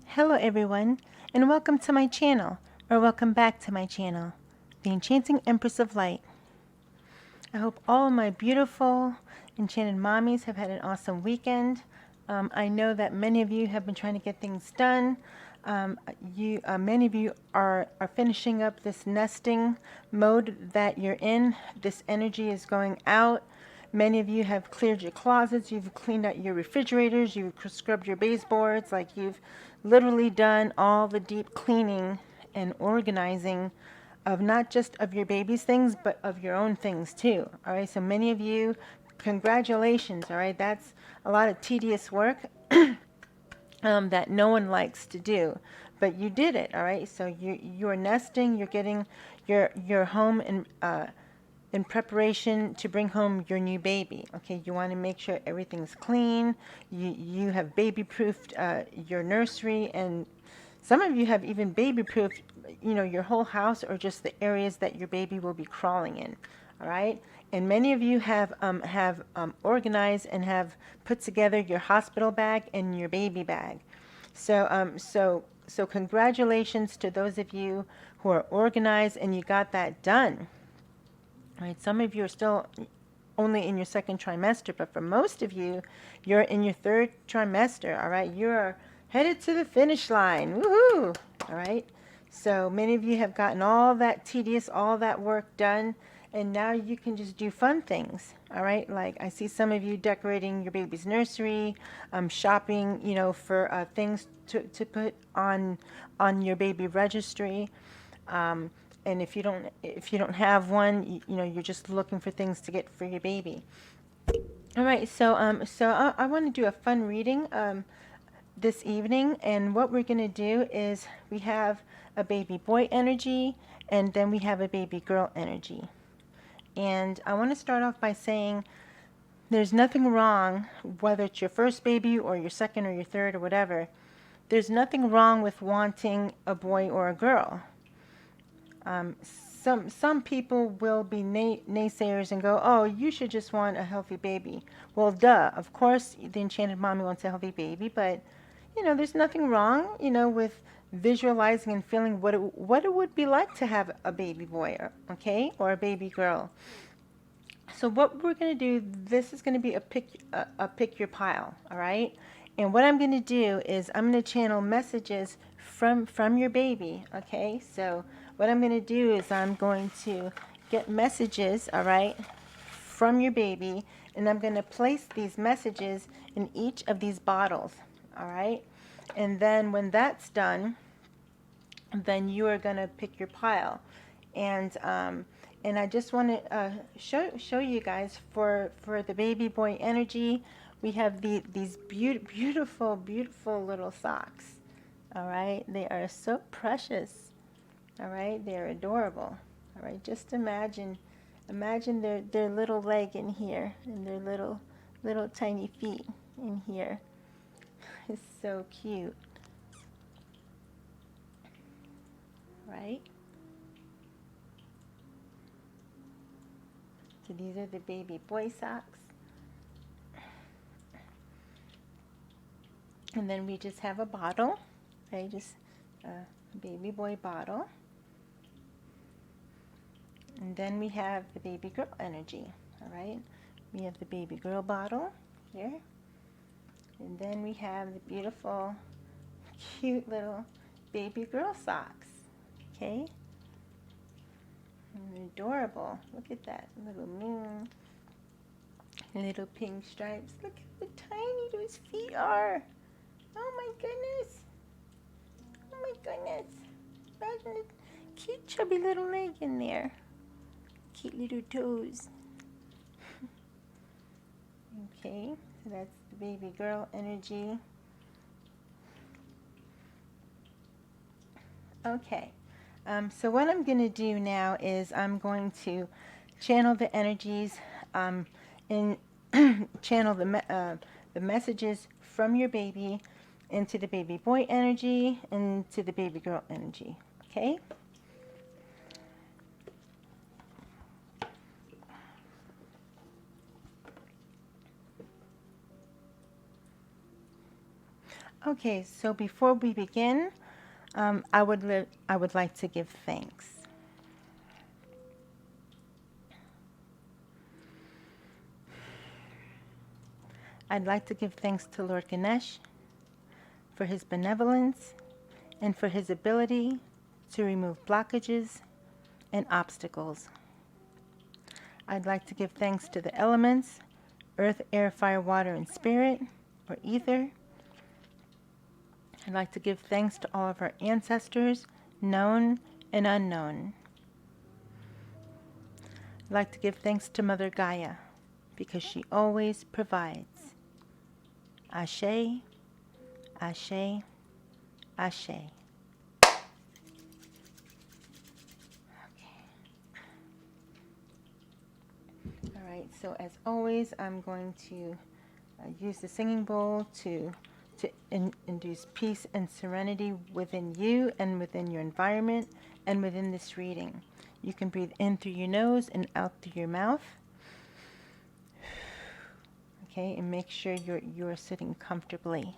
Hello everyone, and welcome to my channel, or welcome back to my channel, the Enchanting Empress of Light. I hope all my beautiful Enchanted Mommies have had an awesome weekend. I know that many of you have been trying to get things done. Many of you are finishing up this nesting mode that you're in. This energy is going out. Many of you have cleared your closets, you've cleaned out your refrigerators, you've scrubbed your baseboards, like you've literally done all the deep cleaning and organizing of not just of your baby's things, but of your own things too. All right, so many of you, congratulations. All right, that's a lot of tedious work that no one likes to do, but you did it. All right, so you're nesting, you're getting your home in preparation to bring home your new baby. Okay, you want to make sure everything's clean. You have baby proofed your nursery, and some of you have even baby proofed, you know, your whole house, or just the areas that your baby will be crawling in. All right, and many of you have organized and have put together your hospital bag and your baby bag. So congratulations to those of you who are organized and you got that done. All right, some of you are still only in your second trimester, but for most of you, you're in your third trimester. All right, you're headed to the finish line. Woohoo! All right, so many of you have gotten all that tedious, all that work done, and now you can just do fun things. All right, like I see some of you decorating your baby's nursery, shopping, you know, for things to put on your baby registry. And if you don't have one, you know, you're just looking for things to get for your baby. All right, so I want to do a fun reading this evening, and what we're going to do is we have a baby boy energy, and then we have a baby girl energy. And I want to start off by saying there's nothing wrong, whether it's your first baby or your second or your third or whatever. There's nothing wrong with wanting a boy or a girl. Some people will be naysayers and go, oh, you should just want a healthy baby. Well, duh, of course the Enchanted Mommy wants a healthy baby, but you know, there's nothing wrong, you know, with visualizing and feeling what it would be like to have a baby boy, okay, or a baby girl. So what we're going to do, this is going to be a pick your pile, all right? And what I'm going to do is I'm going to channel messages from your baby, okay? So what I'm going to do is I'm going to get messages, all right, from your baby, and I'm going to place these messages in each of these bottles, all right? And then when that's done, then you are going to pick your pile. And I just want to show you guys for the baby boy energy, we have these beautiful little socks. All right, they are so precious. All right, they're adorable. All right, just imagine their little leg in here and their little tiny feet in here. It's so cute. Right? So these are the baby boy socks. And then we just have a bottle, okay, just a baby boy bottle. And then we have the baby girl energy, all right? We have the baby girl bottle here. And then we have the beautiful, cute little baby girl socks, okay? And adorable. Look at that little moon, little pink stripes. Look how tiny those feet are. Oh my goodness. Oh my goodness. Imagine a cute chubby little leg in there. Cute little toes. Okay, so that's the baby girl energy. Okay, so what I'm going to do now is I'm going to channel the energies and channel the messages from your baby into the baby boy energy and to the baby girl energy. Okay? Okay, so before we begin, I would like to give thanks. I'd like to give thanks to Lord Ganesh for his benevolence and for his ability to remove blockages and obstacles. I'd like to give thanks to the elements, earth, air, fire, water, and spirit, or ether. I'd like to give thanks to all of our ancestors, known and unknown. I'd like to give thanks to Mother Gaia, because she always provides. Ashe, Ashe, Ashe. All right, so as always, I'm going to use the singing bowl to induce peace and serenity within you and within your environment and within this reading. You can breathe in through your nose and out through your mouth. Okay, and make sure you're sitting comfortably.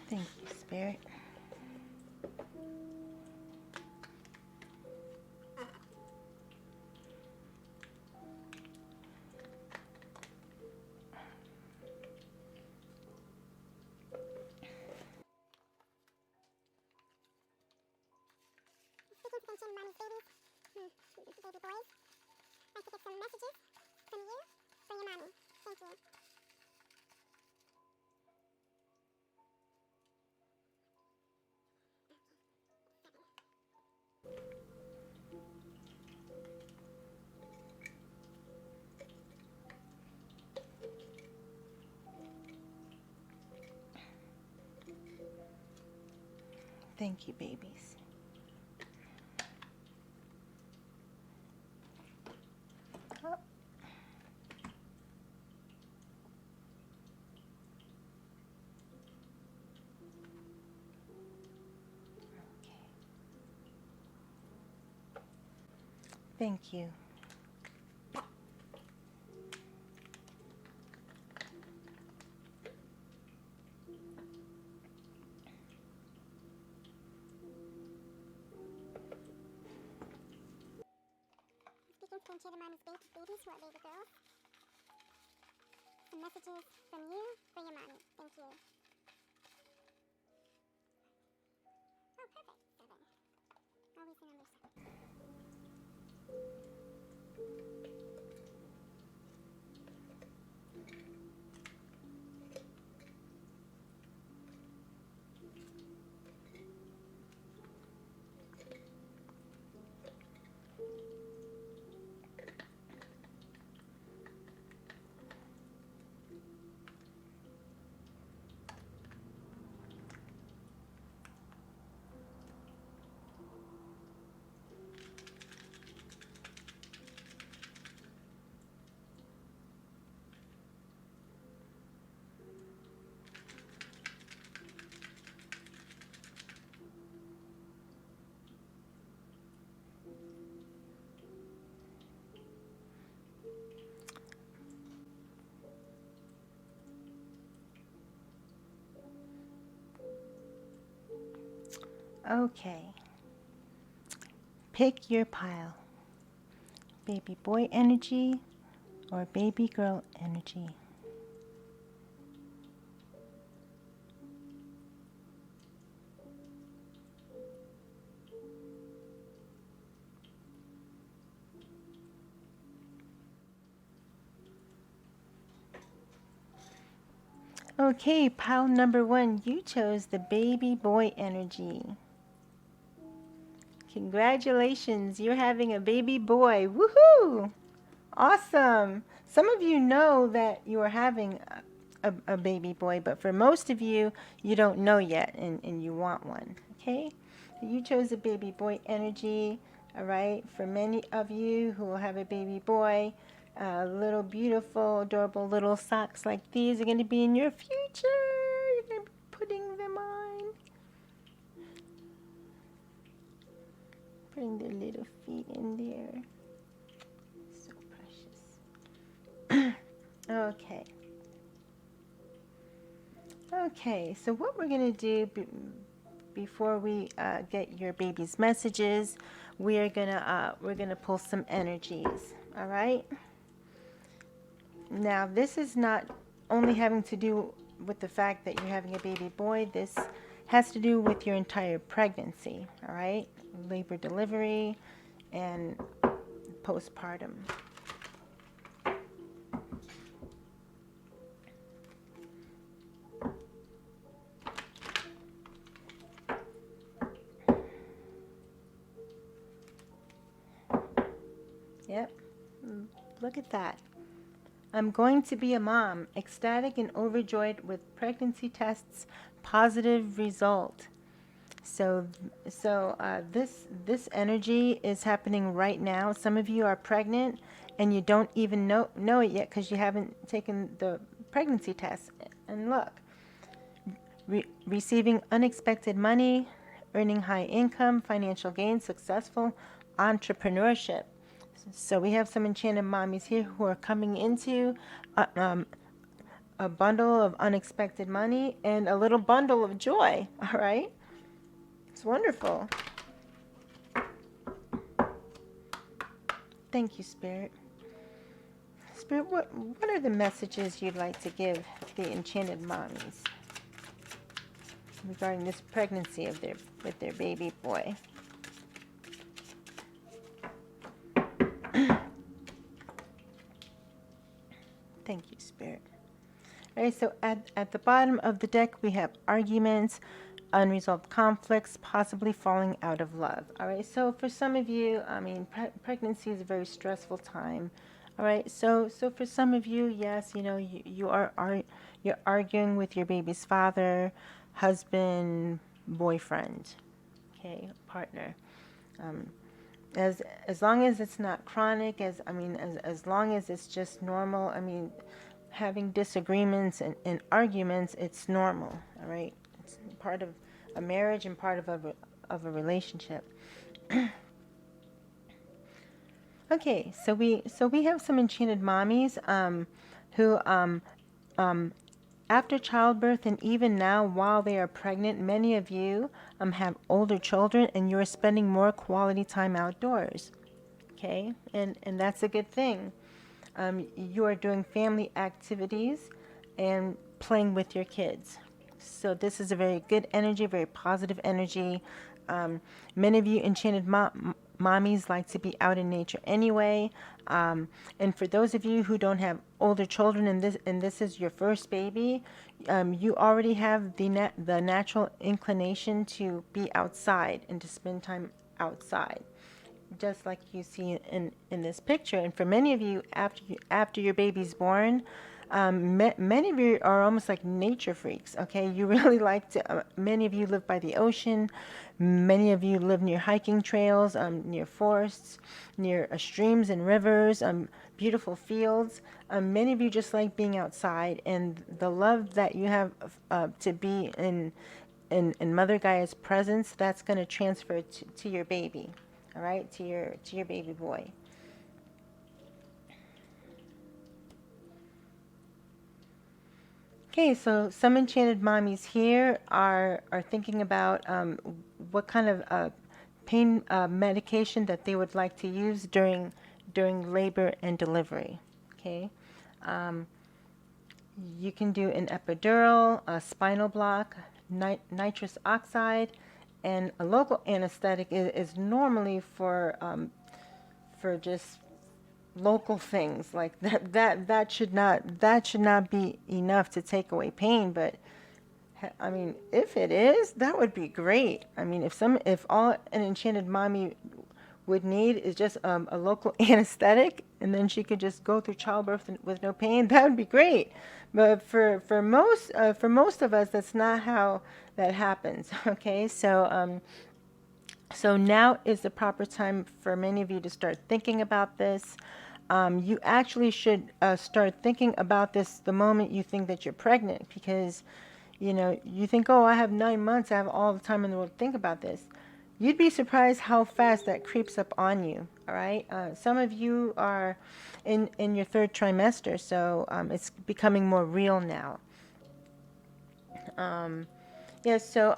Thank you, Spirit. Enchanted Mommies babies. Baby boys. I'd like to get some messages from you for your mommy. Thank you. Thank you, babies. Oh. Okay. Thank you. Speaking to Enchanted Mommies babies who are baby girls. Some messages from you for your mommy. Thank you. Oh, perfect. 7. Always the number 7. Okay. Pick your pile. Baby boy energy or baby girl energy. Okay, pile number 1, you chose the baby boy energy. Congratulations, you're having a baby boy. Woohoo! Awesome. Some of you know that you are having a baby boy, but for most of you, you don't know yet and you want one. Okay? You chose a baby boy energy. All right? For many of you who will have a baby boy, little beautiful, adorable little socks like these are going to be in your future. You're going to be putting them on. Putting their little feet in there. So precious. Okay. Okay, so what we're going to do before we get your baby's messages, we're gonna pull some energies. All right. Now, this is not only having to do with the fact that you're having a baby boy. This has to do with your entire pregnancy. All right, labor, delivery, and postpartum. Yep. Look at that. I'm going to be a mom, ecstatic and overjoyed with pregnancy tests, positive result. So this energy is happening right now. Some of you are pregnant and you don't even know it yet because you haven't taken the pregnancy test. And look, receiving unexpected money, earning high income, financial gain, successful entrepreneurship. So we have some enchanted mommies here who are coming into a bundle of unexpected money and a little bundle of joy. All right, it's wonderful. Thank you, Spirit. Spirit, what are the messages you'd like to give the enchanted mommies regarding this pregnancy of their baby boy? Thank you, Spirit. All right, so at the bottom of the deck, we have arguments, unresolved conflicts, possibly falling out of love. All right, so for some of you, I mean, pregnancy is a very stressful time. All right, so for some of you, yes, you know, you're arguing with your baby's father, husband, boyfriend, okay, partner. As long as it's not chronic, as long as it's just normal, I mean, having disagreements and arguments, it's normal, all right? It's part of a marriage and part of a relationship. Okay, so we have some enchanted mommies who after childbirth and even now while they are pregnant, many of you have older children and you're spending more quality time outdoors. Okay, and that's a good thing. You are doing family activities and playing with your kids. So this is a very good energy, very positive energy. Many of you enchanted mommies like to be out in nature anyway. And for those of you who don't have older children and this is your first baby, you already have the natural inclination to be outside and to spend time outside, just like you see in this picture. And for many of you, after your baby's born, many of you are almost like nature freaks. Okay, you really like to. Many of you live by the ocean. Many of you live near hiking trails, near forests, near streams and rivers, beautiful fields. Many of you just like being outside, and the love that you have to be in Mother Gaia's presence, that's going to transfer to your baby. All right, to your baby boy. Okay, so some enchanted mommies here are thinking about what kind of pain medication that they would like to use during labor and delivery. Okay, um, you can do an epidural, a spinal block, nitrous oxide, and a local anesthetic is normally for just local things like that should not be enough to take away pain. But I mean, if it is, that would be great. I mean, if all an enchanted mommy would need is just a local anesthetic, and then she could just go through childbirth with no pain, that would be great. But for most of us, that's not how that happens. Okay, so now is the proper time for many of you to start thinking about this. You actually should start thinking about this the moment you think that you're pregnant, because you think, oh, I have 9 months, I have all the time in the world to think about this. You'd be surprised how fast that creeps up on you. All right. Some of you are in your third trimester, so it's becoming more real now. Yeah, so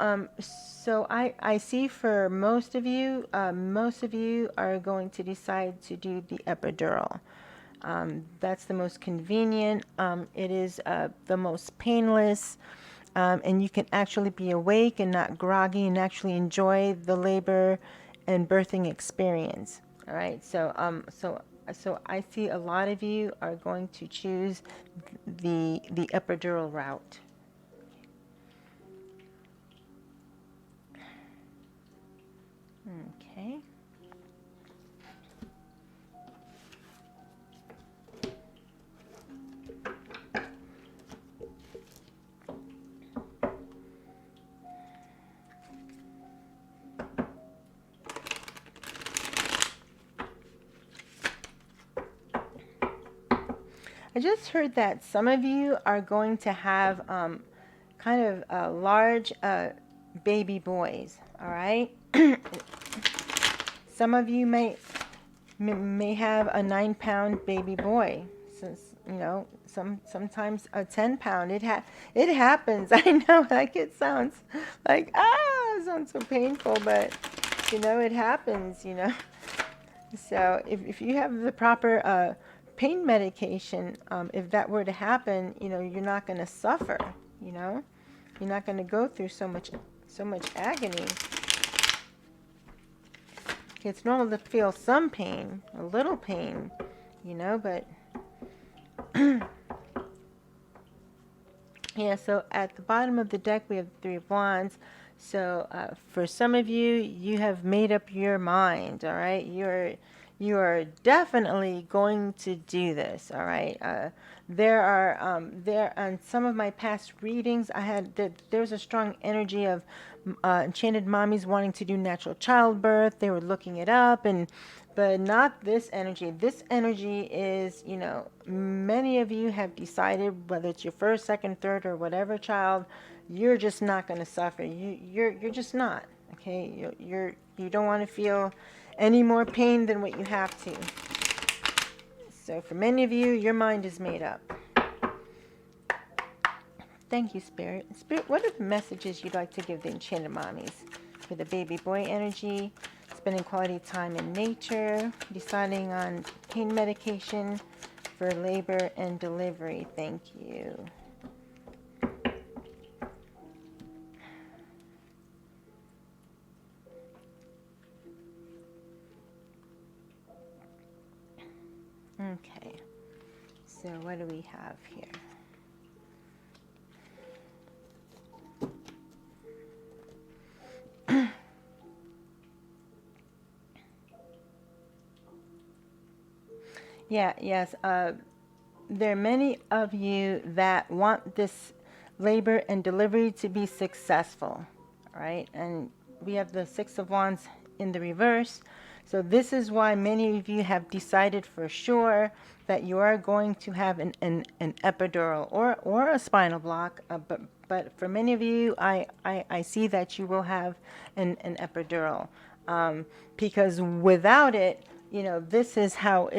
I see for most of you are going to decide to do the epidural. That's the most convenient. It is the most painless, and you can actually be awake and not groggy and actually enjoy the labor and birthing experience. All right, so I see a lot of you are going to choose the epidural route. Okay. I just heard that some of you are going to have kind of large baby boys. All right. Some of you may have a 9-pound baby boy. Since sometimes a 10-pound. It happens. I know, like, it sounds like it sounds so painful, but it happens. So if you have the proper pain medication, if that were to happen, you're not going to suffer. You're not going to go through so much agony. It's normal to feel some pain, a little pain, but yeah. So at the bottom of the deck we have the Three of Wands. So for some of you, you have made up your mind. All right, you are definitely going to do this. All right. There on some of my past readings, there was a strong energy of enchanted mommies wanting to do natural childbirth. They were looking it up, but not this energy. This energy is, many of you have decided, whether it's your first, second, third, or whatever child, you're just not going to suffer. You're just not. Okay. You don't want to feel any more pain than what you have to. So for many of you, your mind is made up. Thank you, Spirit. Spirit, what are the messages you'd like to give the enchanted mommies for the baby boy energy, spending quality time in nature, deciding on pain medication for labor and delivery? Thank you. Okay, so what do we have here? Yeah, yes. There are many of you that want this labor and delivery to be successful, right? And we have the Six of Wands in the reverse. So this is why many of you have decided for sure that you are going to have an epidural or a spinal block. But for many of you, I see that you will have an epidural, because without it, this is how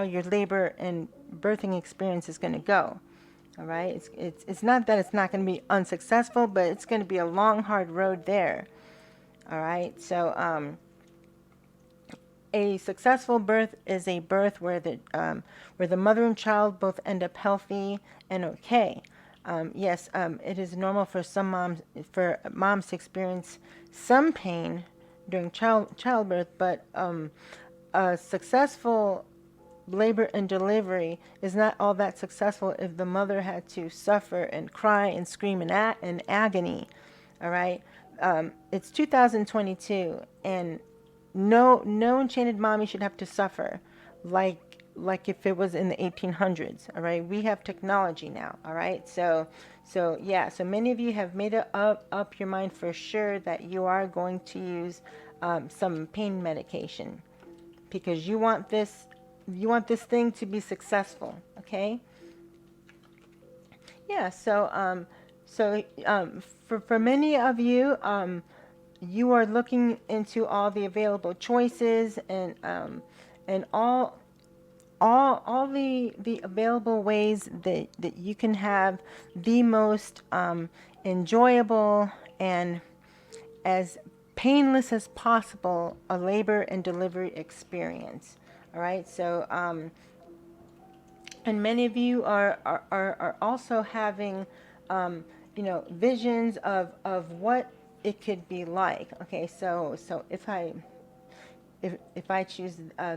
your labor and birthing experience is going to go. All right, it's not that it's not going to be unsuccessful, but it's going to be a long, hard road there. All right, so a successful birth is a birth where the mother and child both end up healthy and okay. Yes, it is normal for moms to experience some pain during childbirth, but a successful labor and delivery is not all that successful if the mother had to suffer and cry and scream in agony. All right, it's 2022, and no enchanted mommy should have to suffer like if it was in the 1800s. All right, we have technology now. All right, so yeah, so many of you have made up your mind for sure that you are going to use some pain medication because you want this thing to be successful. Okay, yeah, for many of you, you are looking into all the available choices and all the available ways that you can have the most enjoyable and as painless as possible a labor and delivery experience. All right, so and many of you are also having visions of what it could be like. Okay, so if I choose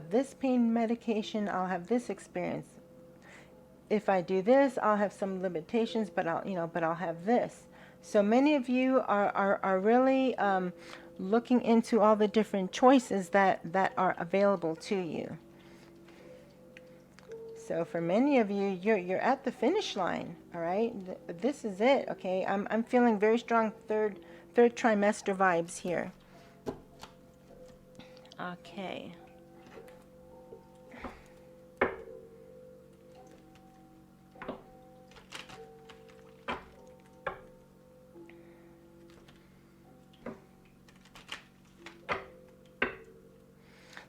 this pain medication, I'll have this experience. If I do this, I'll have some limitations, but I'll have this. So many of you are really looking into all the different choices that are available to you. So for many of you, you're at the finish line. All right, this is it. Okay, I'm feeling very strong third trimester vibes here. Okay.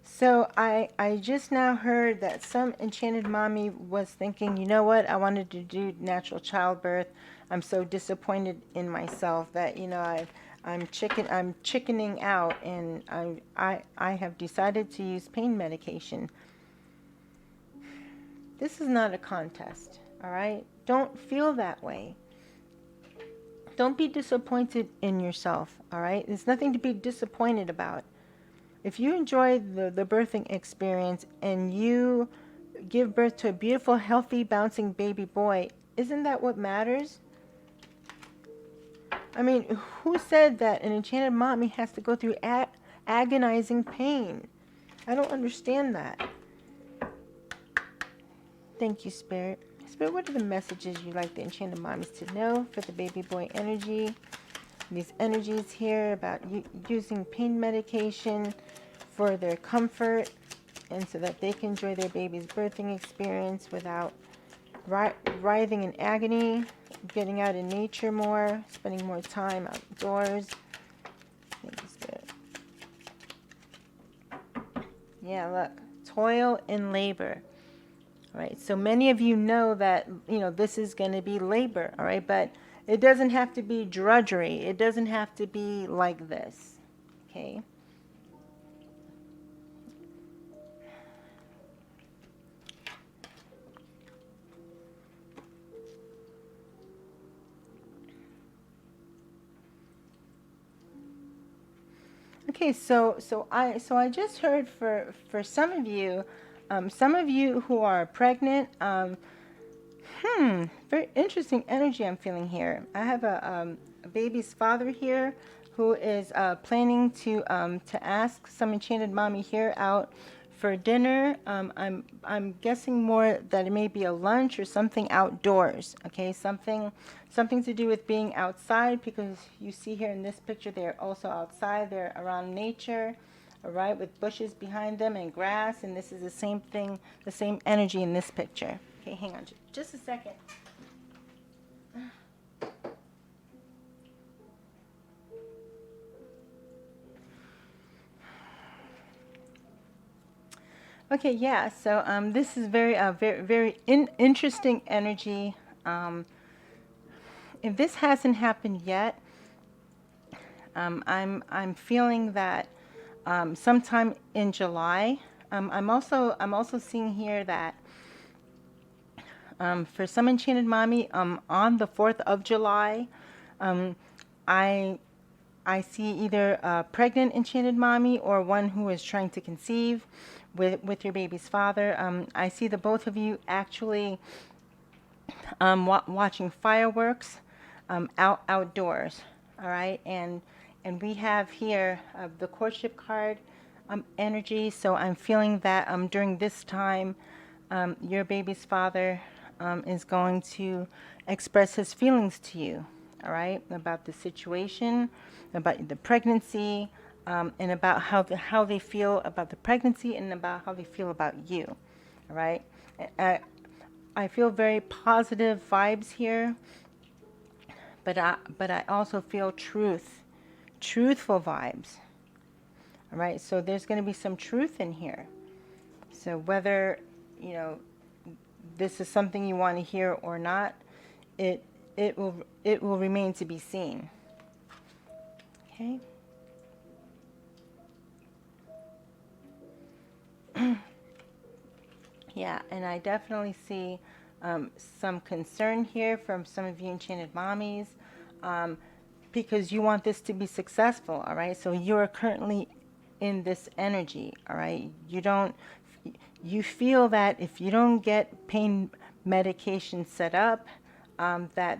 So I just now heard that some enchanted mommy was thinking, you know what, I wanted to do natural childbirth. I'm so disappointed in myself that I'm chickening out, and I have decided to use pain medication. This is not a contest, all right? Don't feel that way. Don't be disappointed in yourself, all right? There's nothing to be disappointed about. If you enjoy the birthing experience and you give birth to a beautiful, healthy, bouncing baby boy, isn't that what matters? I mean, who said that an enchanted mommy has to go through agonizing pain? I don't understand that. Thank you, Spirit. Spirit, what are the messages you'd like the enchanted mommies to know for the baby boy energy? These energies here about using pain medication for their comfort and so that they can enjoy their baby's birthing experience without writhing in agony, getting out in nature more, spending more time outdoors. Yeah, look, toil and labor. All right, so many of you know that this is going to be labor. All right, but it doesn't have to be drudgery. It doesn't have to be like this. Okay. Okay, so I just heard for some of you who are pregnant, very interesting energy I'm feeling here. I have a baby's father here who is planning to ask some enchanted mommy here out for dinner. I'm guessing more that it may be a lunch or something outdoors. Okay, something to do with being outside, because you see here in this picture they're also outside. They're around nature. All right, with bushes behind them and grass, and this is the same thing, the same energy in this picture. Okay, hang on just a second. Okay, yeah. So this is very interesting energy. If this hasn't happened yet, I'm feeling that sometime in July. I'm also seeing here that for some Enchanted Mommy, on the 4th of July, um, I I see either a pregnant Enchanted Mommy or one who is trying to conceive with your baby's father. I see the both of you actually watching fireworks outdoors. All right, and we have here the courtship card energy. So I'm feeling that during this time, your baby's father is going to express his feelings to you. All right, about the situation, about the pregnancy, and about how they feel about the pregnancy and about how they feel about you. All right. I feel very positive vibes here, but I also feel truthful vibes. All right, so there's going to be some truth in here. So whether, you know, this is something you want to hear or not, it will remain to be seen. Okay. Yeah, and I definitely see some concern here from some of you Enchanted Mommies, because you want this to be successful. All right, so you're currently in this energy. All right, you feel that if you don't get pain medication set up, that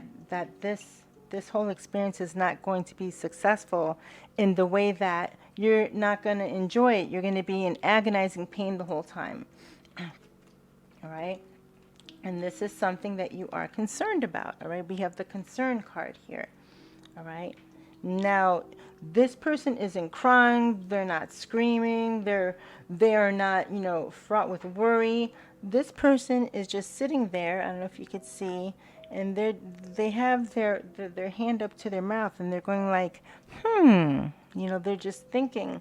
this whole experience is not going to be successful in the way that you're not going to enjoy it. You're going to be in agonizing pain the whole time. All right. And this is something that you are concerned about. All right. We have the concern card here. All right. Now, this person isn't crying. They're not screaming. They are not, fraught with worry. This person is just sitting there. I don't know if you could see. And they have their hand up to their mouth and they're going like, they're just thinking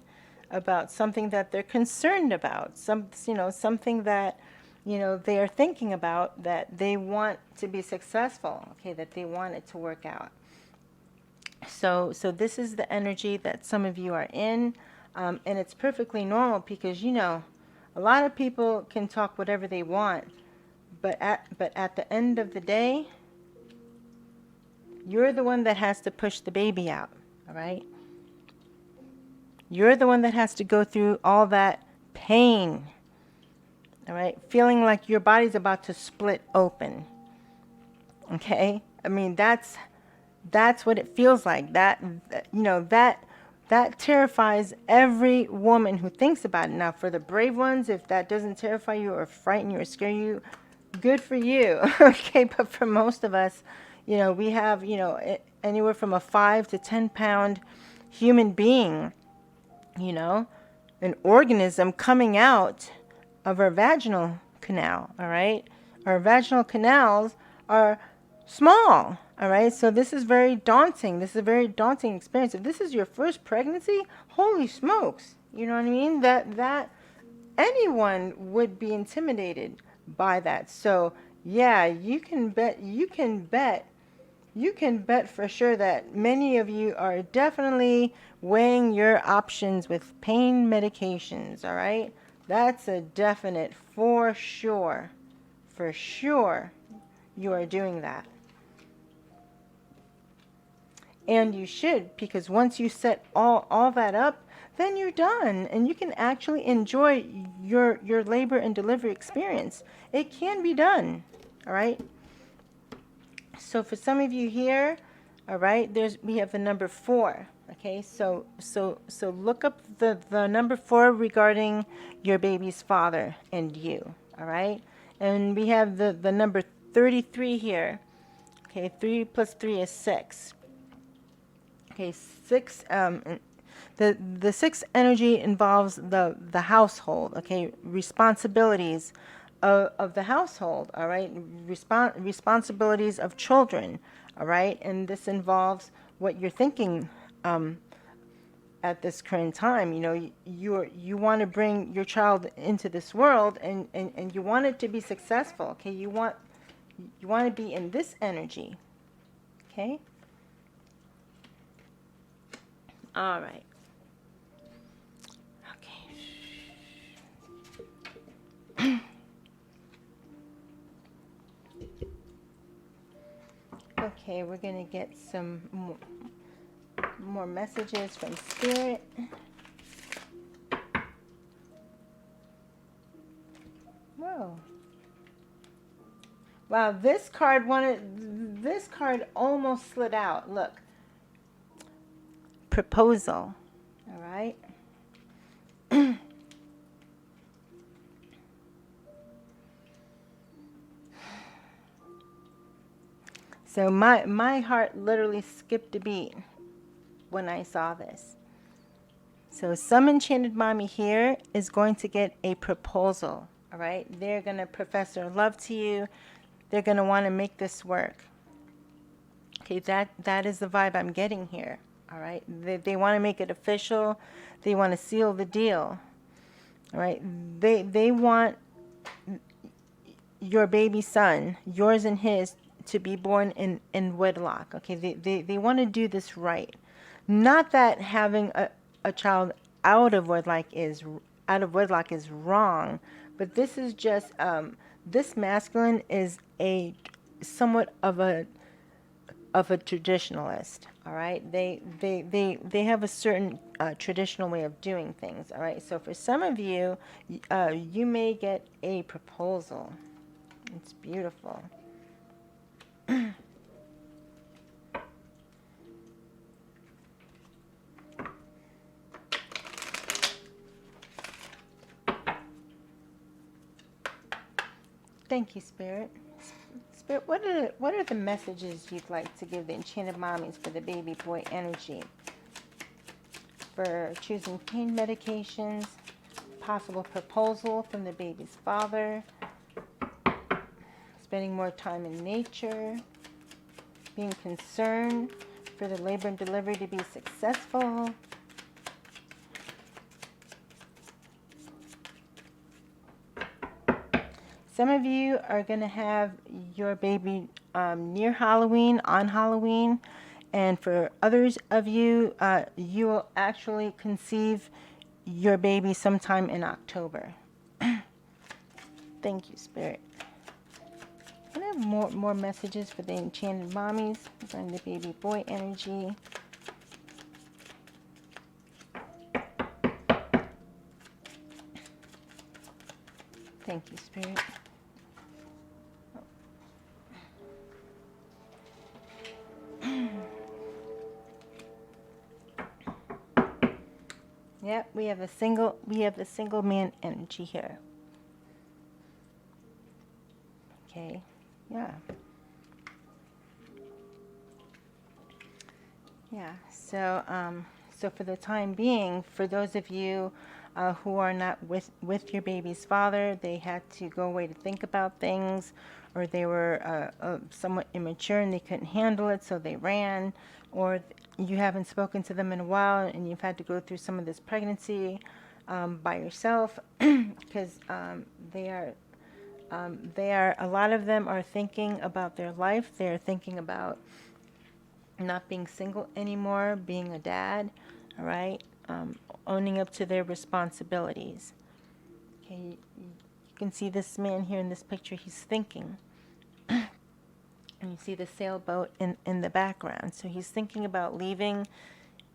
about something that they're concerned about. Something that, they are thinking about that they want to be successful, okay, that they want it to work out. So this is the energy that some of you are in, and it's perfectly normal because, a lot of people can talk whatever they want, but at the end of the day, you're the one that has to push the baby out, all right? You're the one that has to go through all that pain, all right? Feeling like your body's about to split open, okay? I mean, that's what it feels like. That terrifies every woman who thinks about it. Now, for the brave ones, if that doesn't terrify you or frighten you or scare you, good for you, okay? But for most of us, we have, anywhere from a 5 to 10 pound human being, an organism coming out of our vaginal canal, all right? Our vaginal canals are small, all right? So this is very daunting. This is a very daunting experience. If this is your first pregnancy, holy smokes, you know what I mean? That anyone would be intimidated by that. So yeah, you can bet for sure that many of you are definitely weighing your options with pain medications, all right? That's a definite for sure. For sure, you are doing that. And you should, because once you set all that up, then you're done and you can actually enjoy your labor and delivery experience. It can be done, all right? So for some of you here, all right, we have the number 4. Okay, so look up the number 4 regarding your baby's father and you. All right, and we have the number 33 here. Okay, 3 plus 3 is 6. Okay, 6. The 6 energy involves the household. Okay, responsibilities of the household, all right, responsibilities of children, all right, and this involves what you're thinking at this current time. You want to bring your child into this world, and you want it to be successful, okay? You you want to be in this energy. Okay? All right. Okay. Okay, we're going to get some more messages from Spirit. Whoa. Wow, this card almost slid out. Look. Proposal. All right. So my heart literally skipped a beat when I saw this. So some enchanted mommy here is going to get a proposal. All right. They're going to profess their love to you. They're going to want to make this work. Okay, that is the vibe I'm getting here. All right. They want to make it official. They want to seal the deal. All right. They want your baby son, yours and his, to be born in wedlock. Okay, they want to do this right. Not that having a child out of wedlock is wrong, but this is just this masculine is a somewhat of a traditionalist. All right, they have a certain traditional way of doing things. All right, so for some of you, you may get a proposal. It's beautiful. Thank you, Spirit. Spirit, what are the messages you'd like to give the Enchanted Mommies for the baby boy energy? For choosing pain medications, possible proposal from the baby's father, spending more time in nature, being concerned for the labor and delivery to be successful. Some of you are going to have your baby near Halloween, on Halloween. And for others of you, you will actually conceive your baby sometime in October. Thank you, Spirit. I have more messages for the Enchanted Mommies regarding the baby boy energy. Thank you, Spirit. Yep, we have the single man energy here. Okay. Yeah. Yeah. So for the time being, for those of you who are not with your baby's father, they had to go away to think about things, or they were somewhat immature and they couldn't handle it, so they ran, or you haven't spoken to them in a while and you've had to go through some of this pregnancy by yourself, because they are, a lot of them are thinking about their life. They're thinking about not being single anymore, being a dad, all right, owning up to their responsibilities. Okay, you can see this man here in this picture, he's thinking. And you see the sailboat in the background. So he's thinking about leaving,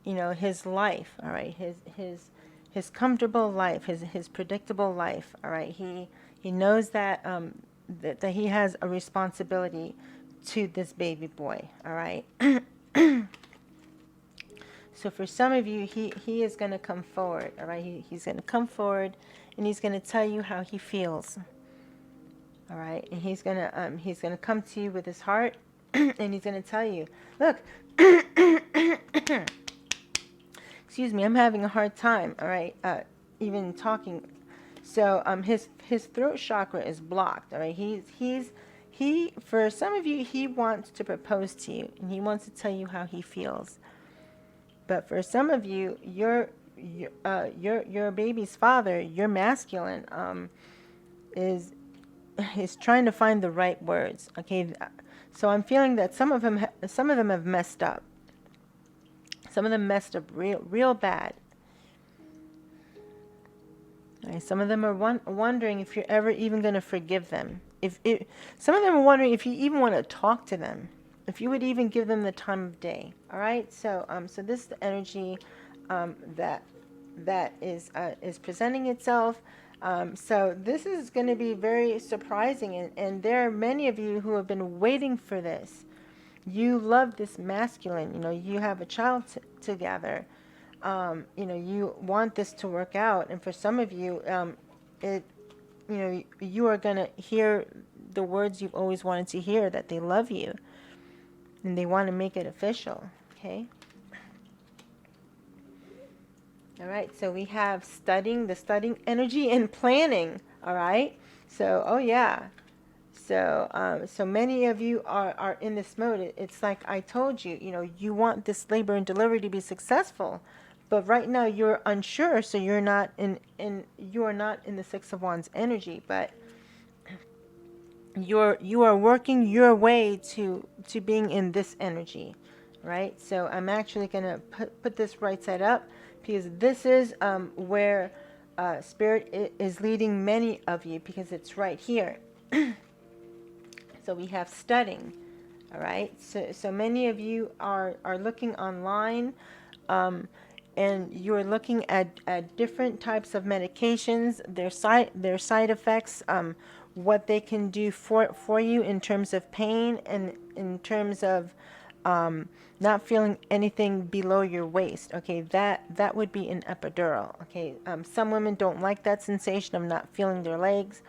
his life, all right, his comfortable life, his predictable life, all right. He knows that, that he has a responsibility to this baby boy, all right. So for some of you, he is going to come forward, all right. He's going to come forward, and he's going to tell you how he feels, all right. And he's gonna come to you with his heart, and he's going to tell you, look. Excuse me, I'm having a hard time, all right, even talking. So his throat chakra is blocked, all right. He for some of you, he wants to propose to you, and he wants to tell you how he feels. But for some of you, your baby's father, your masculine, is is trying to find the right words. Okay, so I'm feeling that some of them have messed up. Some of them messed up real bad. Right, some of them are wondering if you're ever even going to forgive them. If some of them are wondering if you even want to talk to them, if you would even give them the time of day. All right. So so this is the energy that is presenting itself. So this is going to be very surprising, and there are many of you who have been waiting for this. You love this masculine. You know, you have a child together. You know, you want this to work out, and for some of you, it, you know, you are gonna hear the words you've always wanted to hear, that they love you, and they want to make it official. Okay. All right. So we have studying, the studying energy, and planning. All right. So, oh yeah. So, so many of you are in this mode. It's like I told you, you know, you want this labor and delivery to be successful, but right now you're unsure, so you're not you are not in the Six of Wands energy, but you are working your way to being in this energy, right? So I'm actually gonna put this right side up, because this is where Spirit is leading many of you, because it's right here. So we have studying, all right? So many of you are looking online, and you're looking at different types of medications, their side effects, what they can do for you in terms of pain, and in terms of not feeling anything below your waist. Okay, that would be an epidural. Okay, some women don't like that sensation of not feeling their legs.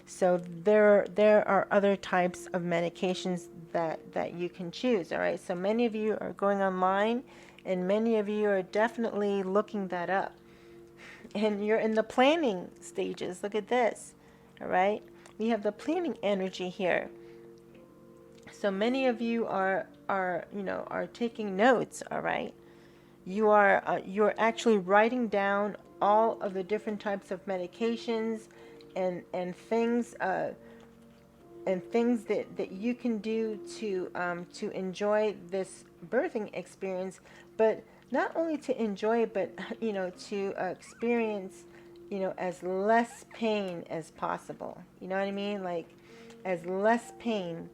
So there are other types of medications that you can choose. All right, so many of you are going online, and many of you are definitely looking that up, and you're in the planning stages. Look at this. All right, we have the planning energy here. So many of you are you know, are taking notes. All right, you're actually writing down all of the different types of medications, and things that you can do to enjoy this birthing experience, but not only to enjoy it, but you know, to experience, you know, as less pain as possible. You know what I mean? Like, as less pain.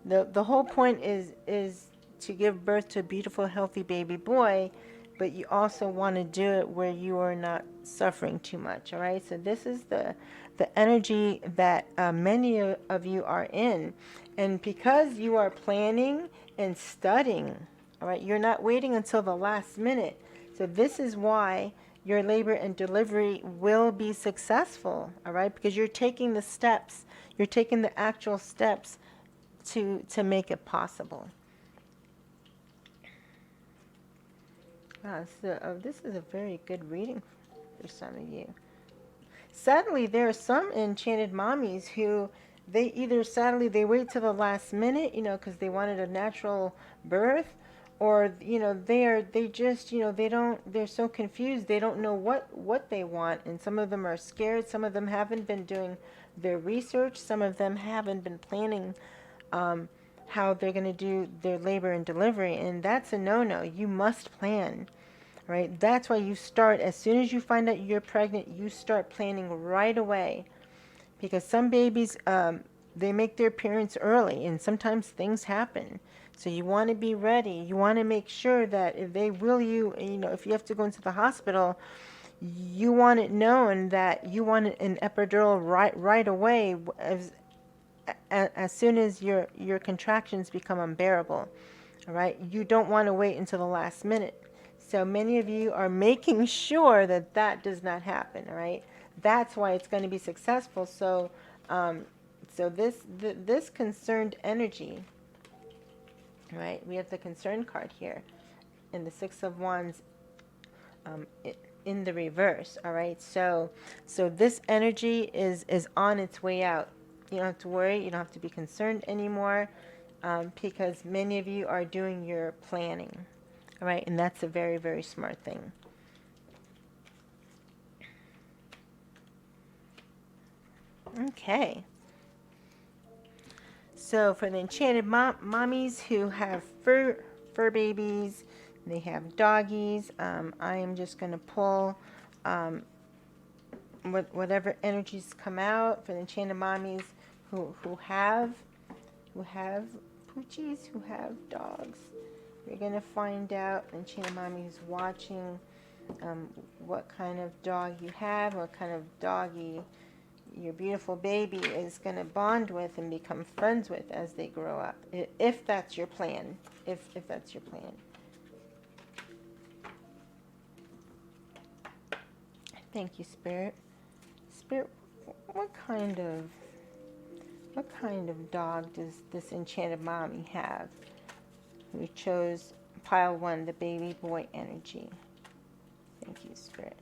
The whole point is to give birth to a beautiful, healthy baby boy, but you also want to do it where you are not suffering too much. All right. So this is the energy that many of you are in, and because you are planning and studying, all right, you're not waiting until the last minute. So this is why your labor and delivery will be successful. All right, because you're taking the steps, you're taking the actual steps to make it possible. So this is a very good reading for some of you. Sadly, there are some enchanted mommies who sadly they wait till the last minute, you know, because they wanted a natural birth, or you know, they just, you know, they're so confused, they don't know what they want, and some of them are scared. Some of them haven't been doing their research. Some of them haven't been planning how they're going to do their labor and delivery, and that's a no-no. You must plan. Right? That's why you start, as soon as you find out you're pregnant, you start planning right away. Because some babies, they make their appearance early, and sometimes things happen. So you want to be ready. You want to make sure that if they will you, you know, if you have to go into the hospital, you want it known that you want an epidural right away, as soon as your contractions become unbearable. All right? You don't want to wait until the last minute. So many of you are making sure that that does not happen. All right, that's why it's going to be successful. So, so this concerned energy. All right, we have the concerned card here, and the Six of Wands in the reverse. All right, so this energy is on its way out. You don't have to worry. You don't have to be concerned anymore, because many of you are doing your planning. All right, and that's a very, very smart thing. Okay, So for the enchanted mommies who have fur babies, they have doggies, I am just going to pull whatever energies come out for the enchanted mommies who have poochies, who have dogs. You're going to find out, enchanted mommy who's watching, what kind of dog you have, what kind of doggy your beautiful baby is going to bond with and become friends with as they grow up, if that's your plan. If that's your plan. Thank you, Spirit. Spirit, what kind of dog does this enchanted mommy have who chose pile 1, the baby boy energy? Thank you, Spirit.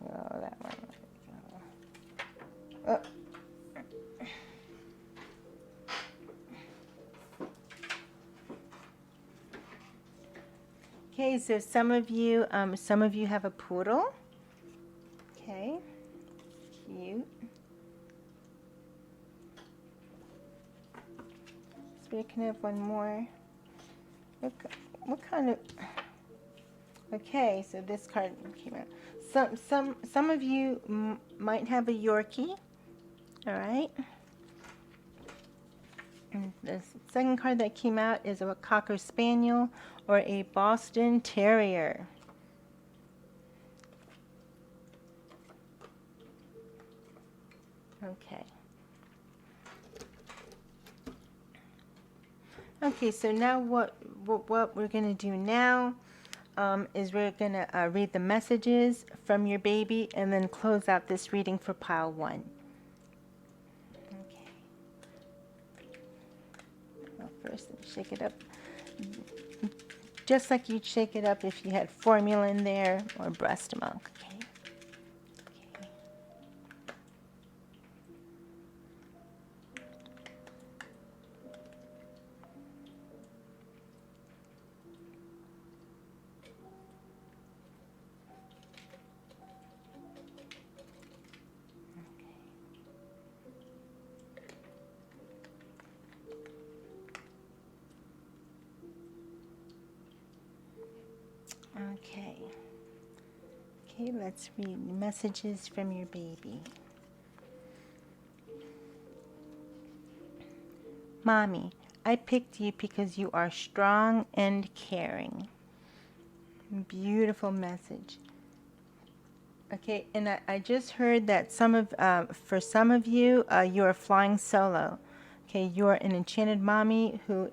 Oh, that one. Oh. Okay, so some of you have a poodle. Okay, cute. Spirit can have one more. What kind of? Okay, so this card came out. Some of you might have a Yorkie. All right. And the second card that came out is a Cocker Spaniel or a Boston Terrier. Okay. Okay, so now what we're going to do now is we're going to read the messages from your baby and then close out this reading for pile 1. Okay. Well, first, shake it up. Just like you'd shake it up if you had formula in there or breast milk. Okay. Okay. Okay, let's read messages from your baby. Mommy, I picked you because you are strong and caring. Beautiful message. Okay, and I just heard that for some of you, you are flying solo. Okay, you are an enchanted mommy who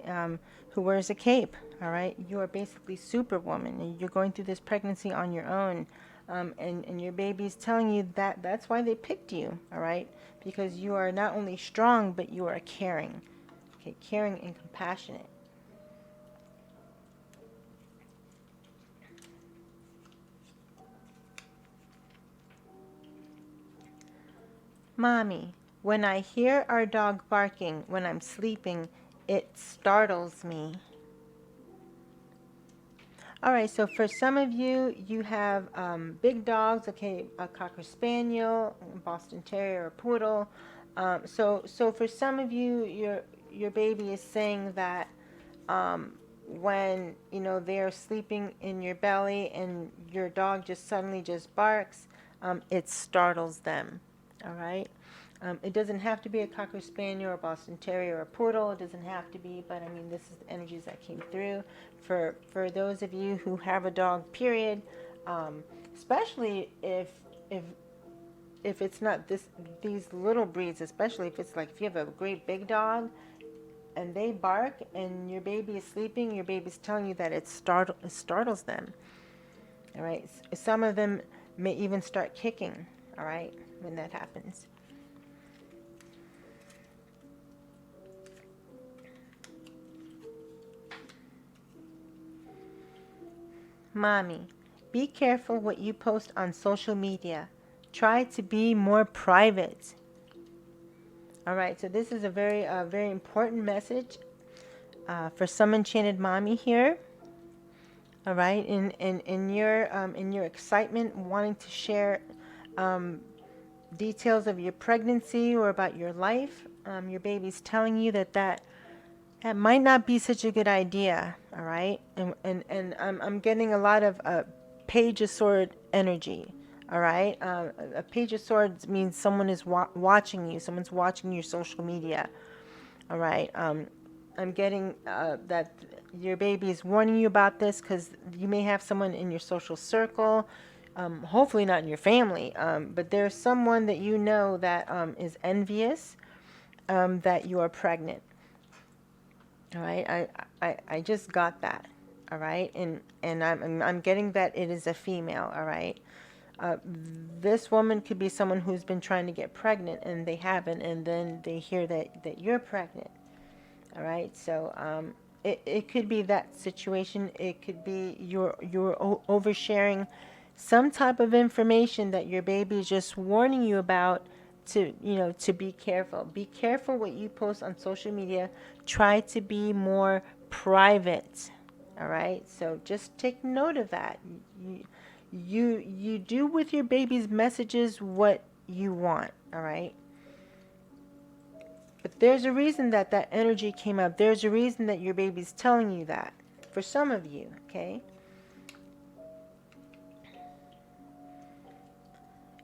wears a cape. All right, you are basically Superwoman, and you're going through this pregnancy on your own, and your baby's telling you that that's why they picked you. All right, because you are not only strong, but you are caring. Okay, caring and compassionate. Mommy, when I hear our dog barking when I'm sleeping, it startles me. All right, so for some of you, you have big dogs, okay, a Cocker Spaniel, a Boston Terrier, or Poodle. So for some of you, your baby is saying that when they're sleeping in your belly and your dog just suddenly just barks, it startles them. All right. It doesn't have to be a Cocker Spaniel or a Boston Terrier or a Poodle. It doesn't have to be, but I mean, this is the energies that came through. For those of you who have a dog, period, especially if it's not these little breeds, especially if it's like if you have a great big dog and they bark and your baby is sleeping, your baby's telling you that it startles them. All right. Some of them may even start kicking. All right, when that happens. Mommy, be careful what you post on social media. Try to be more private. All right, so this is a very important message. For some enchanted mommy here, all right, in your excitement, wanting to share details of your pregnancy or about your life, your baby's telling you that might not be such a good idea, all right? And I'm getting a lot of Page of Sword energy, all right? A Page of Swords means someone is watching you, someone's watching your social media, all right? I'm getting that your baby is warning you about this because you may have someone in your social circle, hopefully not in your family, but there's someone that you know that is envious that you are pregnant. All right, I just got that. All right, and I'm getting that it is a female. All right, this woman could be someone who's been trying to get pregnant and they haven't, and then they hear that you're pregnant. All right, so it could be that situation. It could be you're oversharing some type of information that your baby is just warning you about, to to be careful. Be careful what you post on social media. Try to be more private. All right, so just take note of that. You do with your baby's messages what you want. All right. But there's a reason that energy came up. There's a reason that your baby's telling you that. For some of you, okay?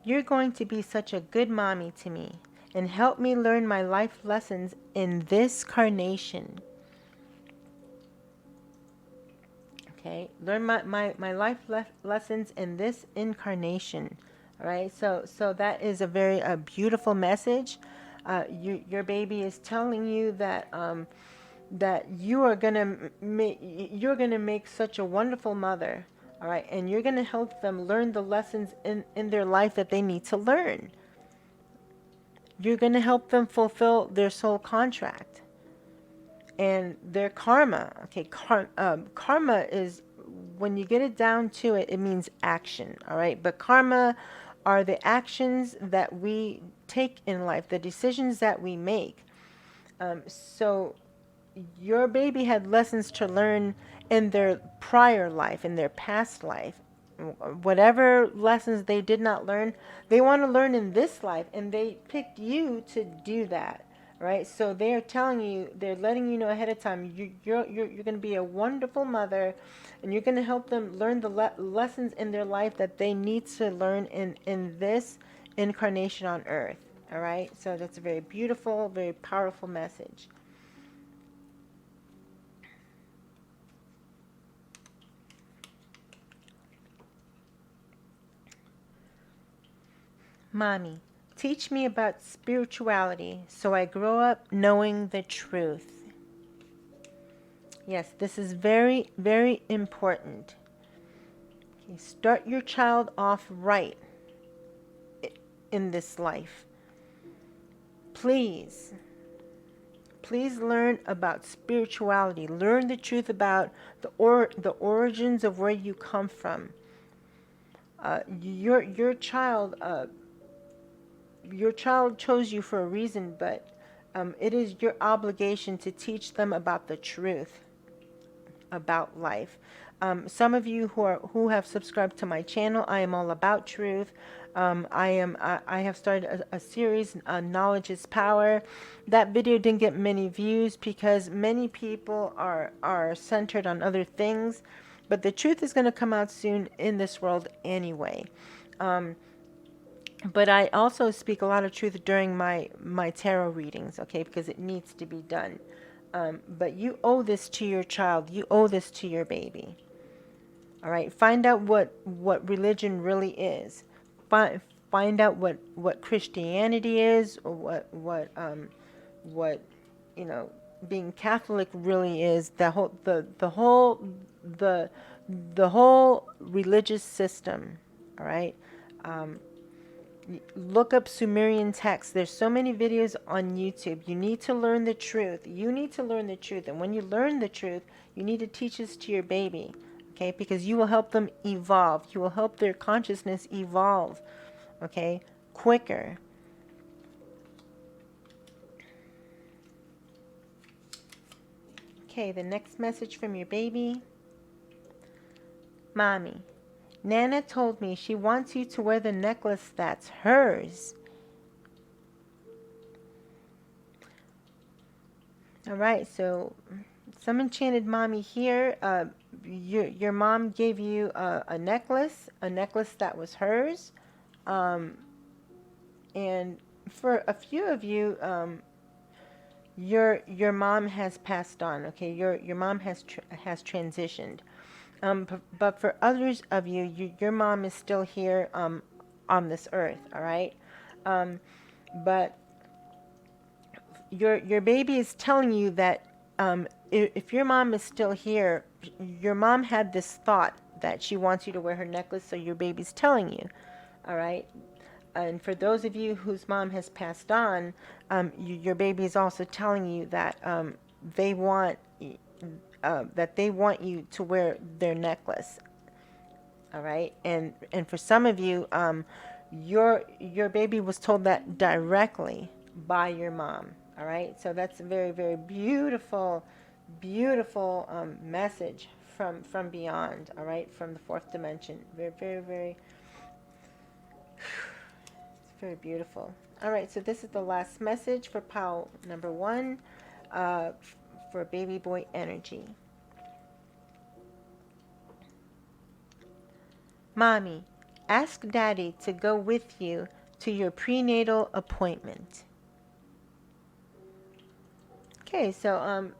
You're going to be such a good mommy to me and help me learn my life lessons in this carnation. Okay? Learn my life lessons in this incarnation. All right? So that is a very beautiful message. Your baby is telling you that that you're gonna make such a wonderful mother, all right, and you're gonna help them learn the lessons in their life that they need to learn. You're gonna help them fulfill their soul contract and their karma. Okay, karma is, when you get it down to it, it means action, all right, but karma are the actions that we take in life, the decisions that we make. So your baby had lessons to learn in their prior life, in their past life. Whatever lessons they did not learn, they want to learn in this life, and they picked you to do that, right? So they're telling you, they're letting you know ahead of time, you're going to be a wonderful mother, and you're going to help them learn the lessons in their life that they need to learn in this incarnation on earth, all right? So that's a very beautiful, very powerful message. Mommy, teach me about spirituality so I grow up knowing the truth. Yes, this is very, very important. Okay, start your child off right in this life. Please, please learn about spirituality. Learn the truth about the origins of where you come from. Your child chose you for a reason, but it is your obligation to teach them about the truth about life. Some of you who have subscribed to my channel, I am all about truth. I have started a series, Knowledge is Power. That video didn't get many views because many people are centered on other things, but the truth is going to come out soon in this world anyway. But I also speak a lot of truth during my tarot readings, okay, because it needs to be done. But you owe this to your child. You owe this to your baby. All right. Find out what religion really is. Find out what Christianity is, or what being Catholic really is. The whole religious system. All right. Look up Sumerian texts. There's so many videos on YouTube. You need to learn the truth. You need to learn the truth. And when you learn the truth, you need to teach this to your baby. Okay? Because you will help them evolve. You will help their consciousness evolve. Okay? Quicker. Okay, the next message from your baby. Mommy, Nana told me she wants you to wear the necklace that's hers. All right, so some enchanted mommy here. Your mom gave you a necklace that was hers. And for a few of you, your mom has passed on. Okay, your mom has transitioned. But for others of you, your mom is still here on this earth. All right, but your baby is telling you that if your mom is still here, your mom had this thought that she wants you to wear her necklace, so your baby's telling you. All right. And for those of you whose mom has passed on, your baby is also telling you that they want you to wear their necklace. All right, and for some of you, your baby was told that directly by your mom. All right, so that's a very, very beautiful, beautiful message from beyond. All right, from the fourth dimension. Very, very, very. It's very beautiful. All right, so this is the last message for pile number 1 for baby boy energy. Mommy, ask Daddy to go with you to your prenatal appointment. Okay, so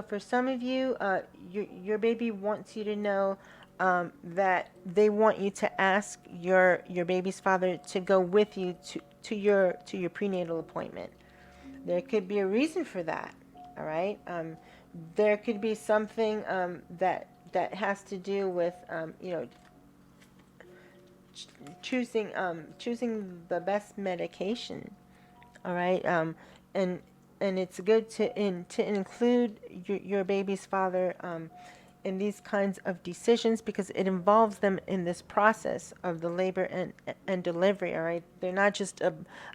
for some of you, your baby wants you to know that they want you to ask your baby's father to go with you to your prenatal appointment. There could be a reason for that. All right. There could be something that has to do with choosing the best medication. All right. And it's good to include your baby's father in these kinds of decisions, because it involves them in this process of the labor and delivery. All right. They're not just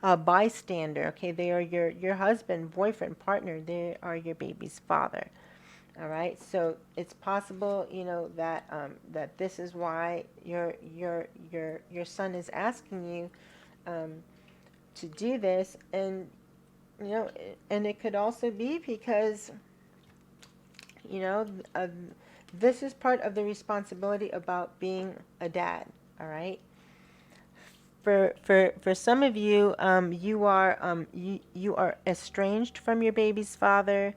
a bystander. Okay. They are your husband, boyfriend, partner. They are your baby's father. All right, so it's possible, that this is why your son is asking you to do this, and and it could also be because you know uh, this is part of the responsibility about being a dad. All right. For some of you, you are estranged from your baby's father.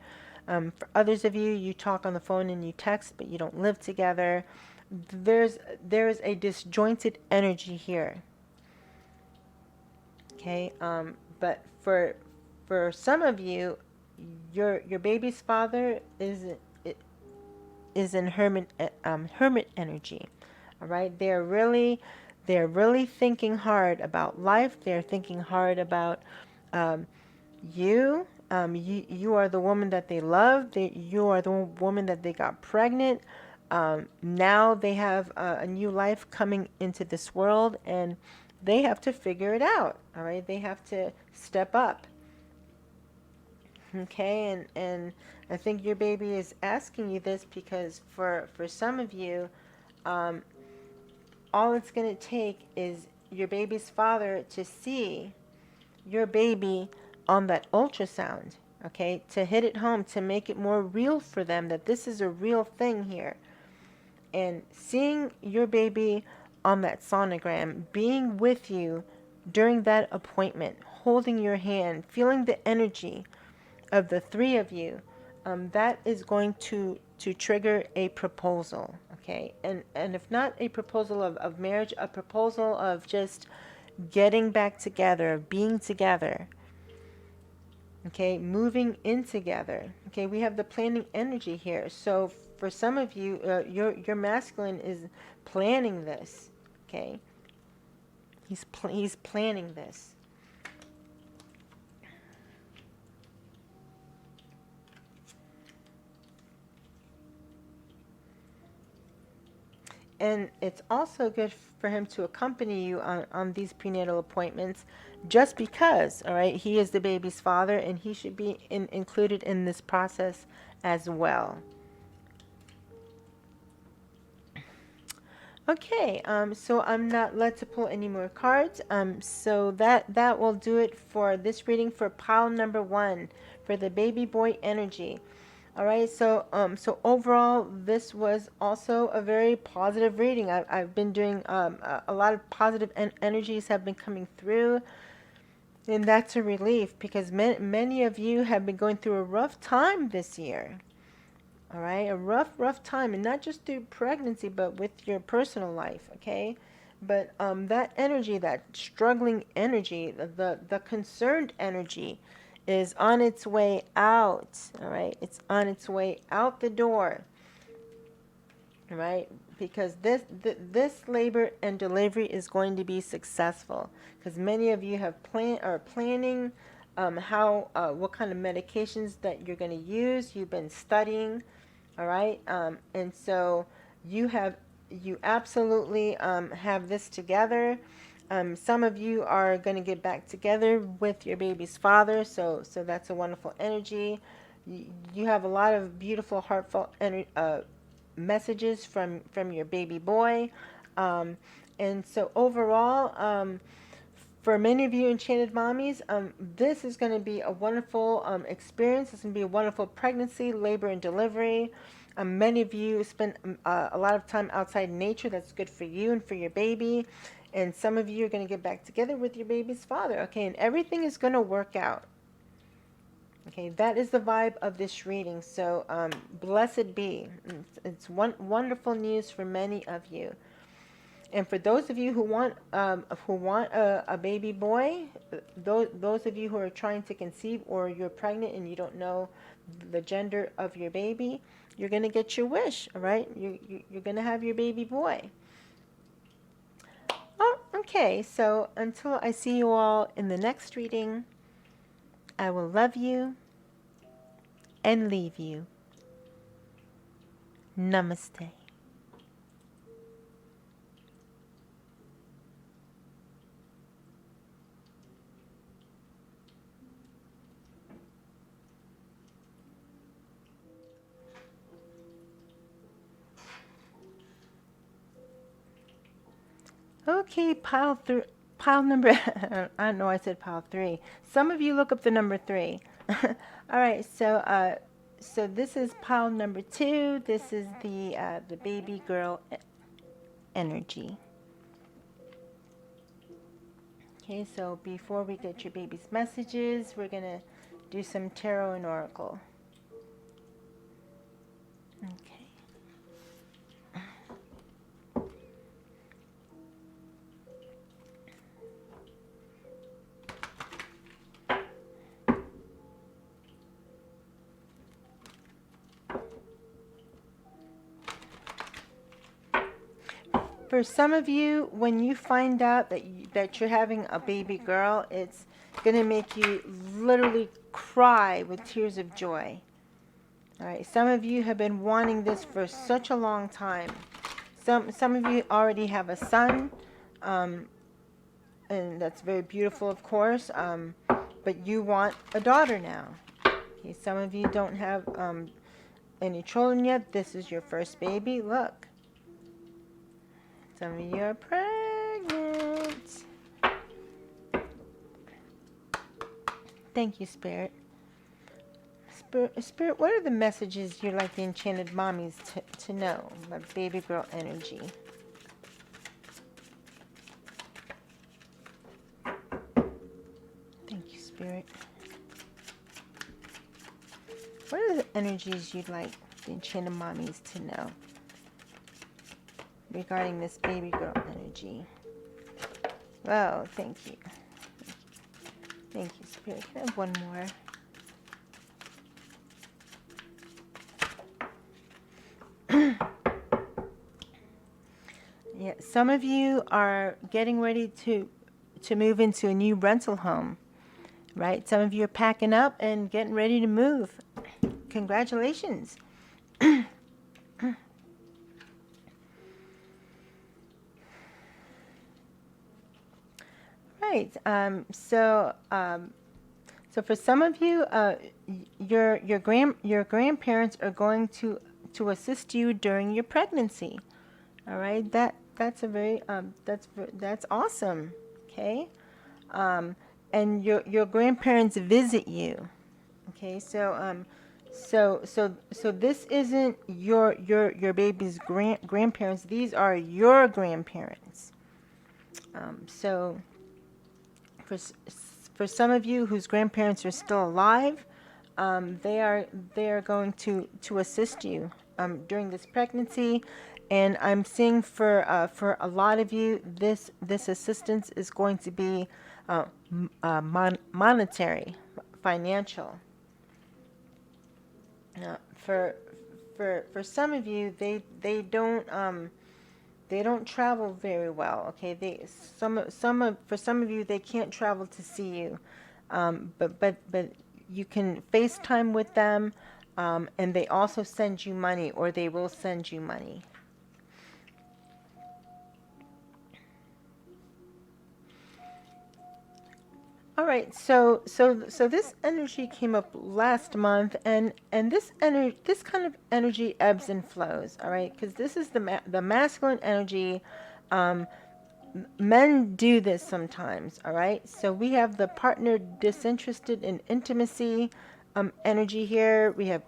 For others of you, you talk on the phone and you text, but you don't live together. There is a disjointed energy here. Okay, but for some of you, your baby's father is in hermit energy. All right, they're really thinking hard about life. They're thinking hard about um, you. You are the woman that they love. You are the woman that they got pregnant. Now they have a new life coming into this world, and they have to figure it out. All right, they have to step up. Okay, and I think your baby is asking you this because for some of you, all it's going to take is your baby's father to see your baby on that ultrasound, okay, to hit it home, to make it more real for them that this is a real thing here. And seeing your baby on that sonogram, being with you during that appointment, holding your hand, feeling the energy of the three of you, that is going to trigger a proposal, okay? And if not a proposal of marriage, a proposal of just getting back together, being together, okay, moving in together. Okay, we have the planning energy here. So for some of you, your masculine is planning this, okay? He's planning this. And it's also good for him to accompany you on these prenatal appointments just because, all right, he is the baby's father and he should be included in this process as well. Okay, so I'm not led to pull any more cards. So that will do it for this reading for pile number 1 for the baby boy energy. All right, so overall, this was also a very positive reading. I've been doing a lot of positive energies have been coming through, and that's a relief because many of you have been going through a rough time this year. All right, a rough time, and not just through pregnancy, but with your personal life. Okay, but that energy, that struggling energy, the concerned energy, is on its way out. All right, it's on its way out the door. All right, because this labor and delivery is going to be successful. Because many of you have are planning how what kind of medications that you're going to use. You've been studying. All right, and so you absolutely have this together. Some of you are going to get back together with your baby's father, so that's a wonderful energy. You have a lot of beautiful, heartfelt messages from your baby boy, and so overall, for many of you Enchanted Mommies, this is going to be a wonderful experience. It's going to be a wonderful pregnancy, labor, and delivery. Many of you spend a lot of time outside in nature. That's good for you and for your baby. And some of you are going to get back together with your baby's father. Okay, and everything is going to work out. Okay, that is the vibe of this reading. So blessed be. It's wonderful news for many of you. And for those of you who want a baby boy, those of you who are trying to conceive or you're pregnant and you don't know the gender of your baby, you're going to get your wish, all right? You're going to have your baby boy. Oh, okay. So until I see you all in the next reading, I will love you and leave you. Namaste. Okay, pile number, I know I said pile 3. Some of you look up the number 3. All right, so this is pile number 2. This is the baby girl energy. Okay, so before we get your baby's messages, we're going to do some tarot and oracle. Okay. For some of you, when you find out that you're having a baby girl, it's going to make you literally cry with tears of joy. All right, some of you have been wanting this for such a long time. Some of you already have a son, and that's very beautiful, of course, but you want a daughter now. Okay, some of you don't have any children yet. This is your first baby. Look. Some of you are pregnant. Thank you, Spirit. Spirit, what are the messages you'd like the Enchanted Mommies to know about baby girl energy? Thank you, Spirit. What are the energies you'd like the Enchanted Mommies to know regarding this baby girl energy? Oh, thank you. Thank you, Spirit. Can I have one more? Yeah, some of you are getting ready to move into a new rental home, right? Some of you are packing up and getting ready to move. Congratulations. right. So for some of you, your grandparents are going to assist you during your pregnancy. All right. That's a very that's awesome. Okay. And your grandparents visit you. Okay. So this isn't your baby's grandparents. These are your grandparents. So for for some of you whose grandparents are still alive, they are going to assist you during this pregnancy, and I'm seeing for a lot of you this assistance is going to be monetary, financial. For some of you, they don't travel very well. Okay, for some of you they can't travel to see you, but you can FaceTime with them, and they also send you money, or they will send you money. All right, so this energy came up last month, and this kind of energy ebbs and flows. All right, because this is the masculine energy. Um, Men do this sometimes. All right, so we have the partner disinterested in intimacy energy here. We have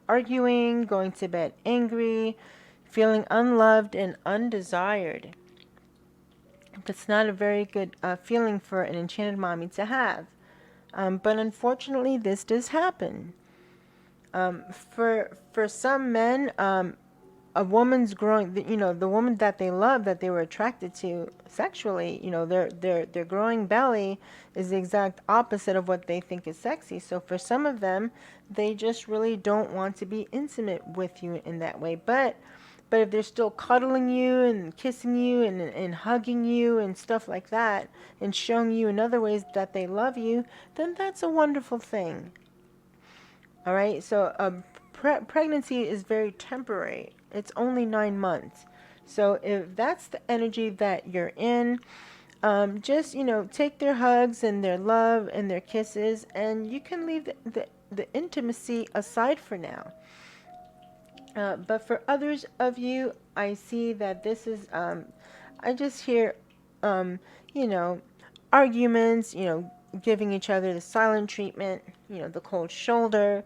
arguing, going to bed angry, feeling unloved and undesired. That's not a very good feeling for an enchanted mommy to have. But unfortunately, this does happen. For some men, a woman's growing, the woman that they love, that they were attracted to sexually, their growing belly is the exact opposite of what they think is sexy. So for some of them, they just really don't want to be intimate with you in that way. But if they're still cuddling you and kissing you and hugging you and stuff like that, and showing you in other ways that they love you, then that's a wonderful thing. All right, so pregnancy is very temporary. It's only 9 months. So if that's the energy that you're in, just, take their hugs and their love and their kisses, and you can leave the intimacy aside for now. But for others of you, I see that this is, I just hear, you know, arguments, giving each other the silent treatment, the cold shoulder.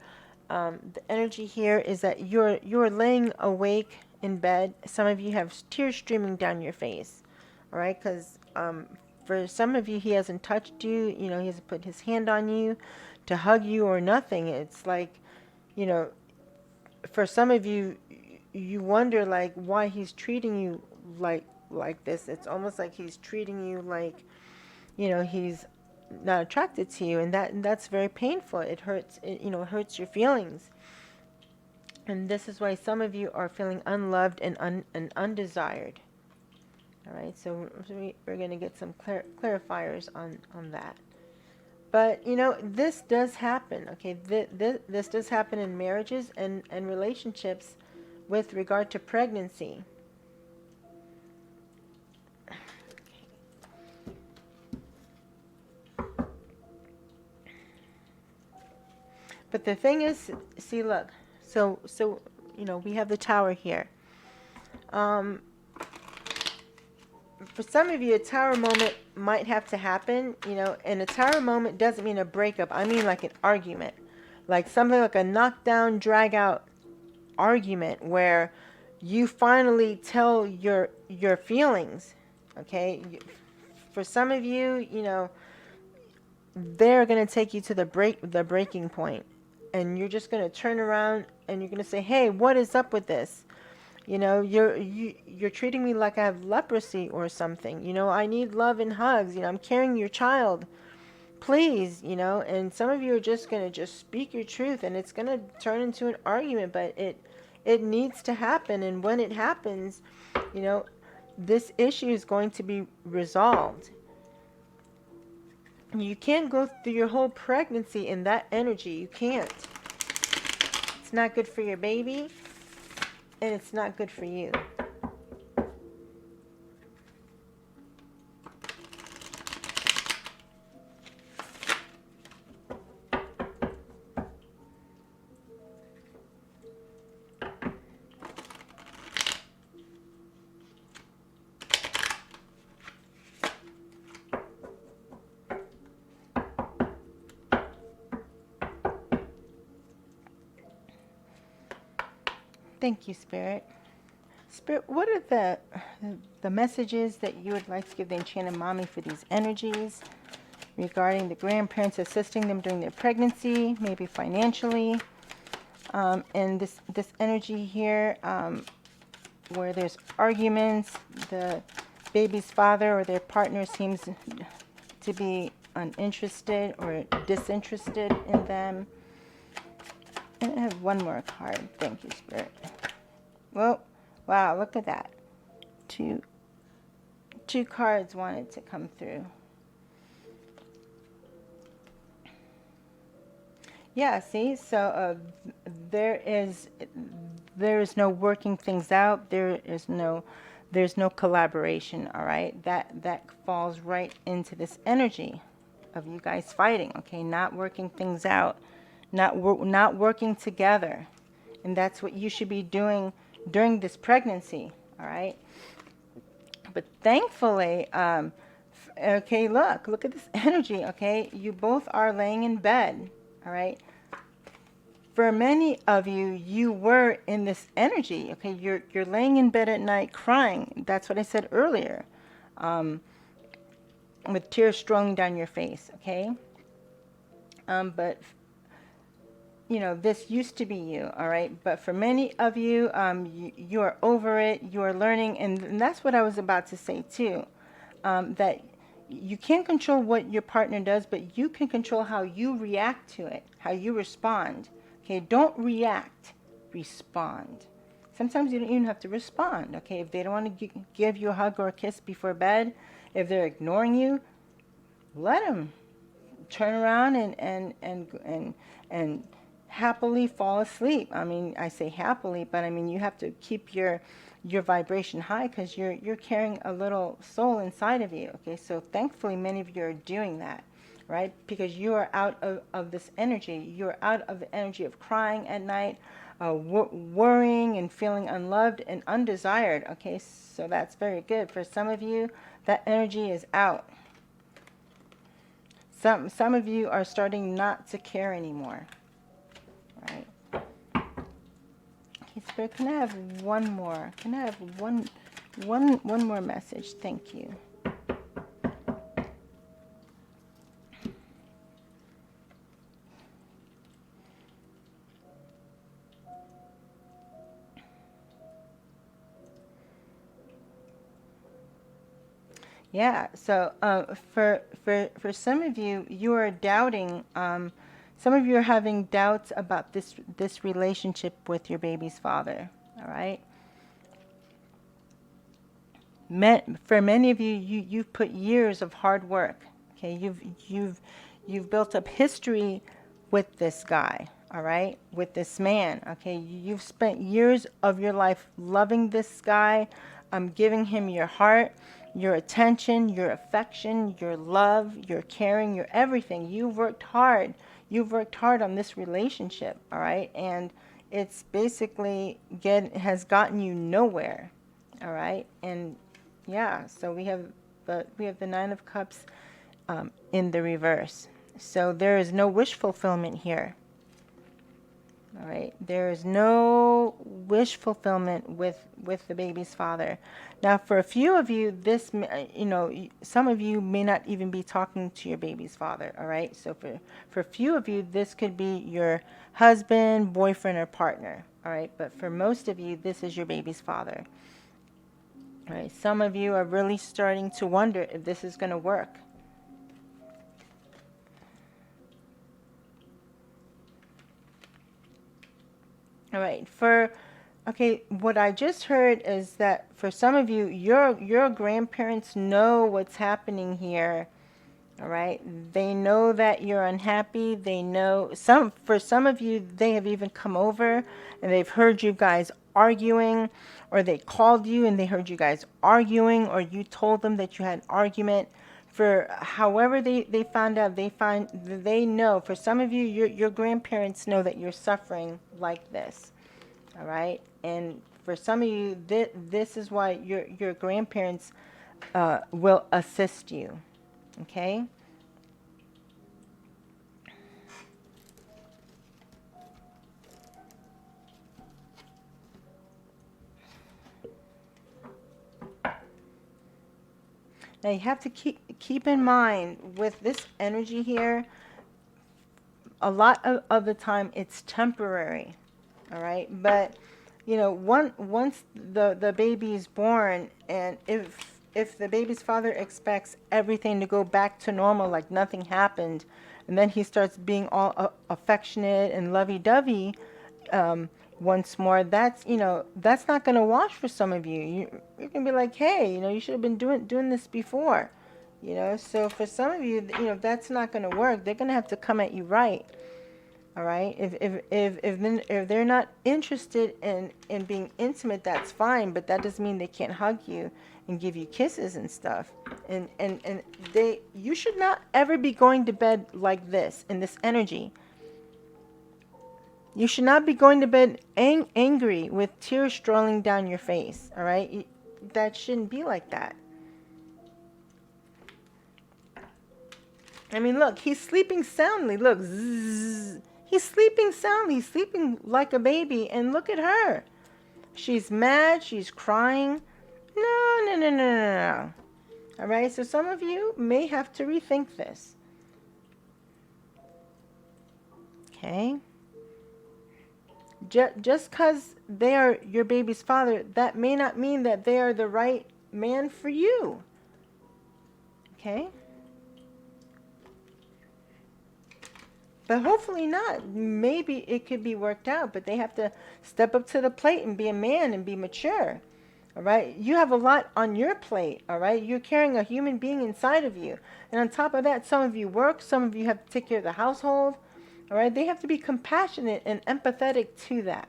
The energy here is that you're laying awake in bed. Some of you have tears streaming down your face, all right? Because for some of you, he hasn't touched you, he hasn't put his hand on you to hug you or nothing. It's like, you know, for some of you, you wonder like why he's treating you like this. It's almost like he's treating you like, he's not attracted to you, and that's very painful. It hurts. It hurts your feelings. And this is why some of you are feeling unloved and undesired. All right, so we're going to get some clarifiers on that. But, this does happen, okay? This does happen in marriages and relationships with regard to pregnancy. But the thing is, see, look, so we have the tower here. For some of you, a tower moment might have to happen, and a tower moment doesn't mean a breakup. I mean like an argument, like something like a knockdown, drag out argument where you finally tell your feelings, okay? For some of you, they're going to take you to the breaking point, and you're just going to turn around and you're going to say, hey, what is up with this? You're treating me like I have leprosy or something. I need love and hugs. I'm carrying your child. Please, and some of you are just going to just speak your truth, and it's going to turn into an argument, but it needs to happen. And when it happens, this issue is going to be resolved. You can't go through your whole pregnancy in that energy. You can't. It's not good for your baby, and it's not good for you. Thank you, Spirit. Spirit, what are the messages that you would like to give the Enchanted Mommy for these energies regarding the grandparents assisting them during their pregnancy, maybe financially, and this energy here where there's arguments, the baby's father or their partner seems to be uninterested or disinterested in them. And I have one more card. Thank you, Spirit. Well, wow, look at that. Two cards wanted to come through. Yeah, see, so there is no working things out. There's no collaboration. All right, that falls right into this energy of you guys fighting. Okay, not working things out, not working together, and that's what you should be doing during this pregnancy. All right, but thankfully, okay, look at this energy. Okay, you both are laying in bed. All right. For many of you, you were in this energy. Okay, you're laying in bed at night crying. That's what I said earlier, with tears strolling down your face. Okay, but you know this used to be you. All right, but for many of you, you are over it. You are learning, and that's what I was about to say too. That you can't control what your partner does, but you can control how you react to it, how you respond. Okay, don't react, respond. Sometimes you don't even have to respond. Okay, if they don't want to give you a hug or a kiss before bed, if they're ignoring you, let them turn around and happily fall asleep. I mean, I say happily, but I mean you have to keep your vibration high because you're carrying a little soul inside of you. Okay, so thankfully many of you are doing that, right? Because you are out of this energy. You're out of the energy of crying at night, worrying and feeling unloved and undesired. Okay, so that's very good. For some of you, that energy is out. Some of you are starting not to care anymore, right? Okay, Spirit, can I have one more? Can I have one more message? Thank you. Yeah. So for some of you, you are doubting. Some of you are having doubts about this relationship with your baby's father. All right. For many of you, you've put years of hard work. Okay, you've built up history with this guy. All right, with this man. Okay, you've spent years of your life loving this guy, giving him your heart, your attention, your affection, your love, your caring, your everything. You've worked hard. You've worked hard on this relationship. All right, and it's basically has gotten you nowhere. All right, and yeah, so we have the Nine of Cups in the reverse. So there is no wish fulfillment here. All right, there is no wish fulfillment with the baby's father. Now, for a few of you, this some of you may not even be talking to your baby's father. All right, so for a few of you, this could be your husband, boyfriend, or partner. All right, but for most of you, this is your baby's father. All right, some of you are really starting to wonder if this is going to work. All right, okay, what I just heard is that for some of you, your grandparents know what's happening here. All right, they know that you're unhappy. They know for some of you, they have even come over and they've heard you guys arguing, or they called you and they heard you guys arguing, or you told them that you had an argument. For however they found out, they know. For some of you, your grandparents know that you're suffering like this. All right, and for some of you, this is why your grandparents will assist you. Okay. Now you have to keep in mind with this energy here, a lot of the time it's temporary, all right? But you know, once the baby is born, and if the baby's father expects everything to go back to normal like nothing happened, and then he starts being all affectionate and lovey-dovey, once more, that's, you know, that's not going to wash for some of you. You're going to be like, hey, you know, you should have been doing this before, you know. So for some of you, you know, that's not going to work. They're going to have to come at you right. All right. If they're not interested in being intimate, that's fine, but that doesn't mean they can't hug you and give you kisses and stuff. And you should not ever be going to bed like this in this energy. You should not be going to bed angry with tears strolling down your face. All right. That shouldn't be like that. I mean, look, he's sleeping soundly. Look, zzz. He's sleeping soundly. He's sleeping like a baby. And look at her. She's mad. She's crying. No, no, no, no, no, no. All right. So some of you may have to rethink this. Okay. Just because they are your baby's father, that may not mean that they are the right man for you. Okay. But hopefully not. Maybe it could be worked out, but they have to step up to the plate and be a man and be mature. All right? You have a lot on your plate, all right? You're carrying a human being inside of you. And on top of that, some of you work, some of you have to take care of the household. All right? They have to be compassionate and empathetic to that.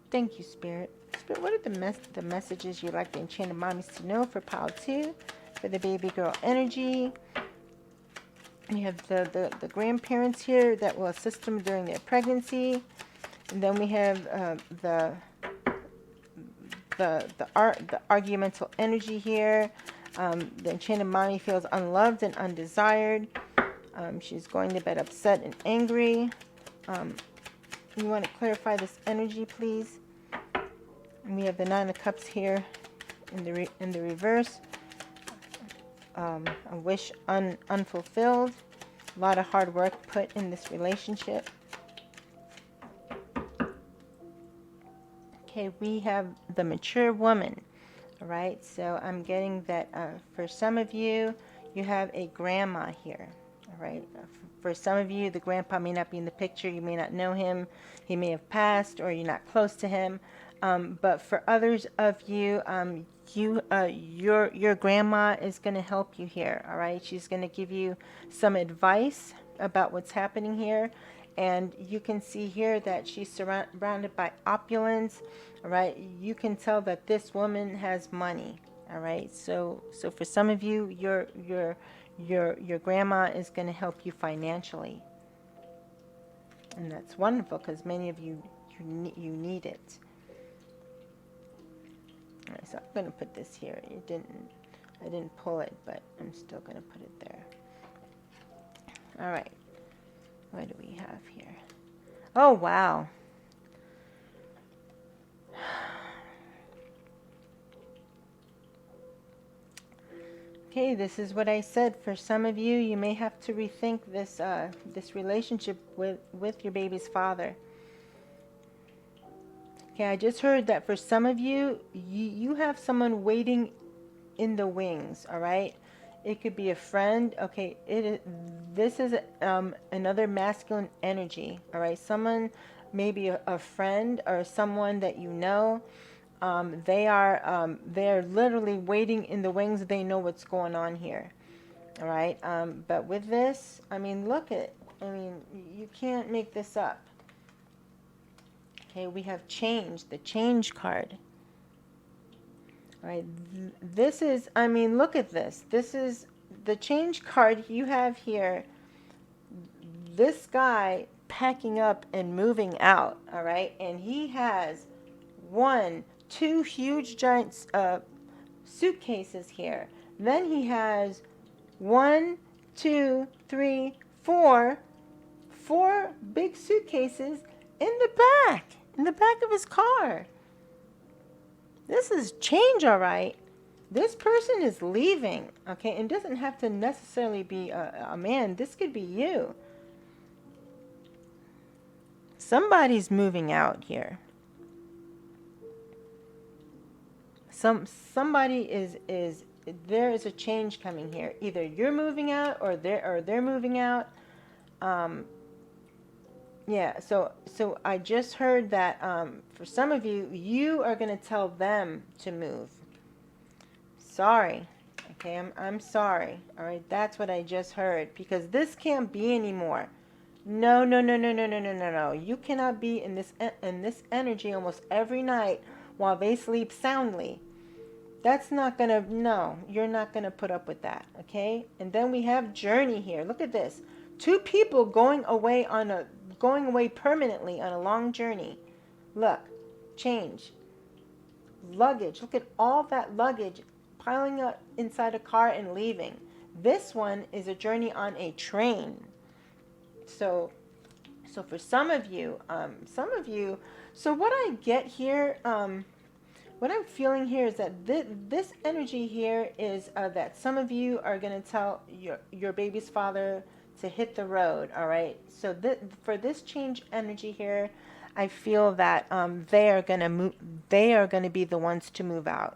Thank you, Spirit. Spirit, what are the messages you'd like the Enchanted Mommies to know for Pile 2, for the baby girl energy? You have the grandparents here that will assist them during their pregnancy. And then we have the argumental energy here. The Enchanted Mommy feels unloved and undesired. She's going to bed upset and angry. You want to clarify this energy, please? And we have the Nine of Cups here in the reverse. A wish unfulfilled. A lot of hard work put in this relationship. Okay, we have the mature woman. All right, so I'm getting that for some of you, you have a grandma here. All right, for some of you, the grandpa may not be in the picture. You may not know him. He may have passed, or you're not close to him. But for others of you, your grandma is going to help you here. All right, she's going to give you some advice about what's happening here, and you can see here that she's surrounded by opulence. All right, you can tell that this woman has money. All right, so for some of you, your grandma is going to help you financially, and that's wonderful because many of you need it. All right, so I'm going to put this here. I didn't pull it, but I'm still going to put it there. All right. What do we have here? Oh, wow. Okay, this is what I said. For some of you, you may have to rethink this this relationship with your baby's father. Okay, I just heard that for some of you, you have someone waiting in the wings, all right? It could be a friend. Okay, this is another masculine energy, all right? Someone, maybe a friend or someone that you know. They're literally waiting in the wings. They know what's going on here, all right? But with this, I mean, you can't make this up. Okay, we have change, the change card. All right, this is, I mean, look at this. This is the change card you have here. This guy packing up and moving out, all right? And he has 2 huge giant suitcases here. Then he has 1, 2, 3, 4 big suitcases in the back of his car. This is change, all right. This person is leaving, okay? It doesn't have to necessarily be a man. This could be you. Somebody's moving out here. Somebody is there is a change coming here. Either you're moving out or they're moving out. Yeah, so I just heard that for some of you, you are going to tell them to move. Sorry. Okay, I'm sorry. All right, that's what I just heard, because this can't be anymore. No, no, no, no, no, no, no, no, no. You cannot be in this energy almost every night while they sleep soundly. That's not going to, no, you're not going to put up with that, okay? And then we have journey here. Look at this. Two people going away permanently on a long journey. Look, change. Luggage. Look at all that luggage piling up inside a car and leaving. This one is a journey on a train. So for some of you, so what I get here, what I'm feeling here is that this energy here is that some of you are going to tell your baby's father to hit the road, all right? So for this change energy here, I feel that they are going to move. They are going to be the ones to move out.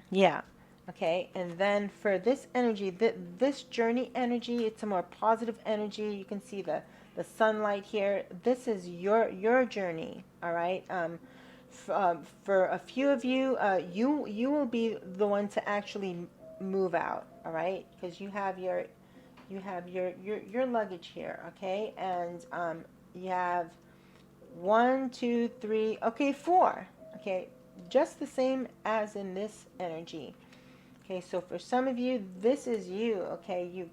Yeah. Okay. And then for this energy, this journey energy, it's a more positive energy. You can see the sunlight here. This is your journey. All right. For a few of you, you will be the one to actually move out. All right, because you have your luggage here. Okay, and you have 1, 2, 3. Okay, 4. Okay, just the same as in this energy. Okay, so for some of you, this is you. Okay,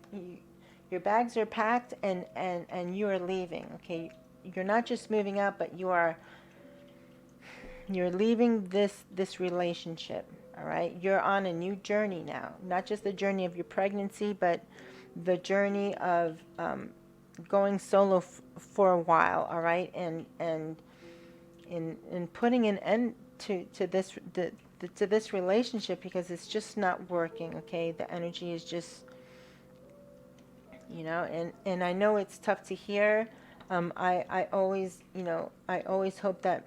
your bags are packed and you are leaving. Okay, you're not just moving out, but you're leaving this relationship. All right, you're on a new journey now. Not just the journey of your pregnancy, but the journey of going solo for a while. All right, and in putting an end to this relationship, because it's just not working. Okay, the energy is just, and I know it's tough to hear. I always hope that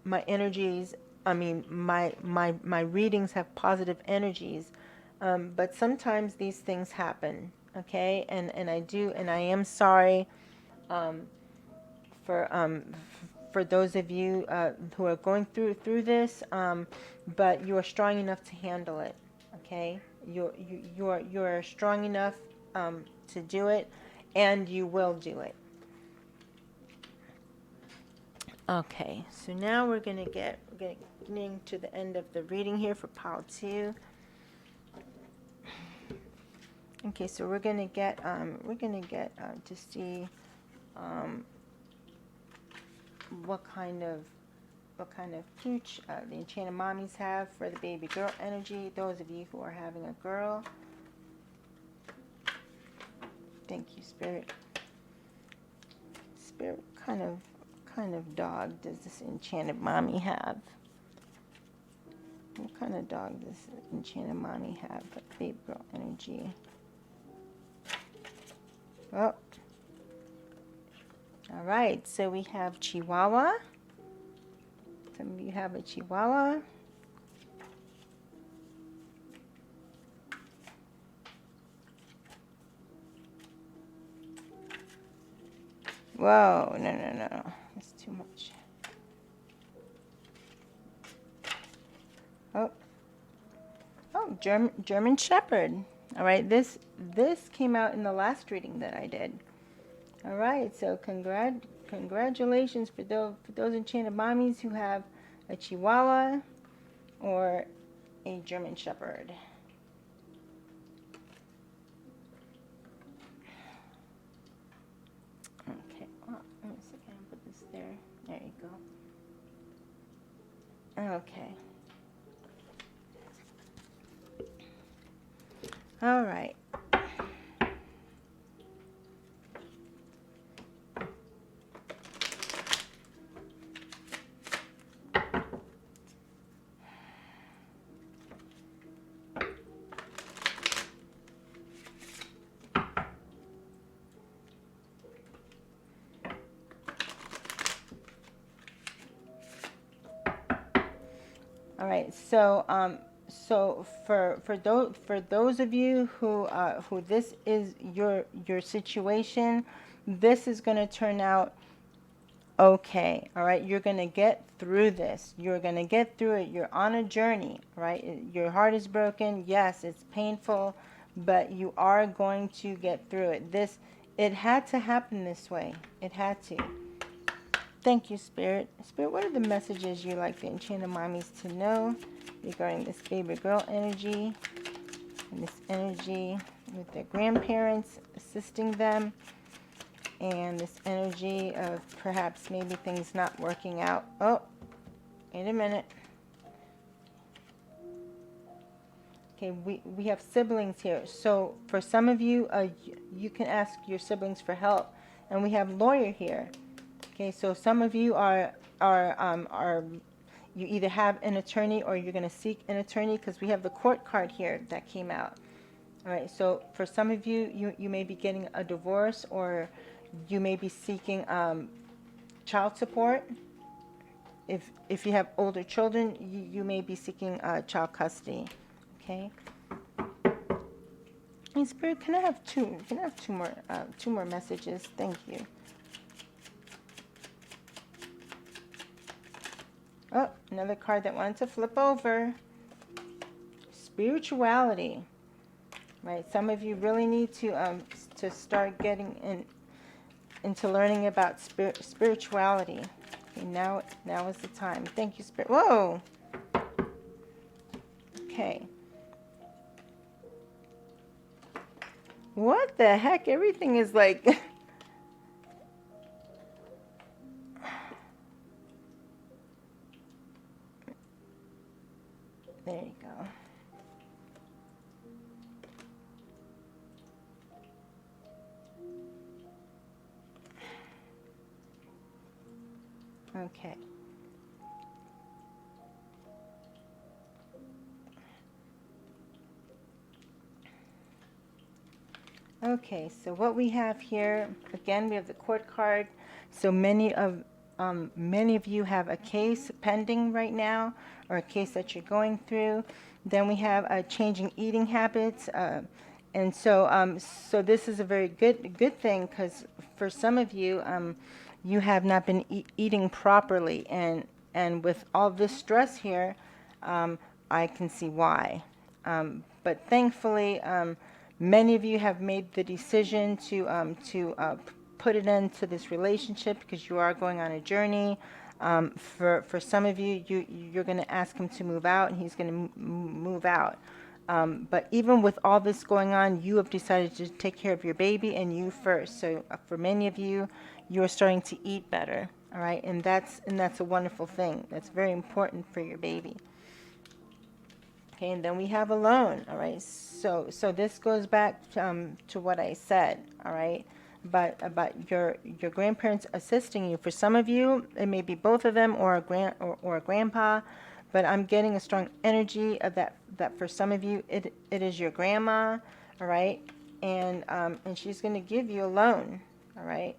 my energies, my readings have positive energies, but sometimes these things happen. Okay, and I am sorry for those of you who are going through this, but you are strong enough to handle it. Okay, you are strong enough to do it, and you will do it. Okay, so now we're getting to the end of the reading here for pile 2. Okay, so we're gonna get to see what kind of pooch the Enchanted Mommies have for the baby girl energy. Those of you who are having a girl, thank you, Spirit. Spirit, what kind of dog does this Enchanted Mommy have? What kind of dog does Enchanted Mommy have for baby girl energy? Oh. All right, so we have Chihuahua. Some of you have a Chihuahua. Whoa, no. That's too much. Oh, German Shepherd. All right, this came out in the last reading that I did. All right, so congratulations for those Enchanted Mommies who have a Chihuahua or a German Shepherd. Okay, well, let me see, can I put this there? There you go. Okay. All right. All right. So for those of you who this is your situation, this is going to turn out okay. All right. You're going to get through this. You're going to get through it. You're on a journey, right? Your heart is broken. Yes, it's painful, but you are going to get through it. It had to happen this way. It had to. Thank you, Spirit. Spirit, what are the messages you like the Enchanted Mommies to know regarding this baby girl energy and this energy with their grandparents assisting them, and this energy of perhaps maybe things not working out? Oh, wait a minute. Okay, we have siblings here. So for some of you, you can ask your siblings for help. And we have lawyer here. Okay, so some of you are you either have an attorney or you're going to seek an attorney, because we have the court card here that came out. All right, so for some of you, you may be getting a divorce, or you may be seeking child support. If you have older children, you may be seeking child custody. Okay. Hey, Spirit, can I have two? Can I have two more messages? Thank you. Oh, another card that wanted to flip over. Spirituality. Right. Some of you really need to start getting into learning about spirituality. Okay, now is the time. Thank you, Spirit. Whoa. Okay. What the heck? Everything is like. There you go. Okay. Okay, so what we have here, again, we have the court card. So many of you have a case pending right now, or a case that you're going through. Then we have changing eating habits, and so this is a very good thing, because for some of you, you have not been eating properly, and with all this stress here, I can see why. But thankfully, many of you have made the decision to put an end to this relationship, because you are going on a journey. For some of you, you're going to ask him to move out, and he's going to move out. But even with all this going on, you have decided to take care of your baby and you first. So for many of you, you're starting to eat better. All right, and that's a wonderful thing. That's very important for your baby. Okay, and then we have alone. All right, so this goes back to what I said. All right, but about your grandparents assisting you. For some of you, it may be both of them, or a grandpa. But I'm getting a strong energy of that for some of you, it is your grandma. All right, and she's going to give you a loan. All right,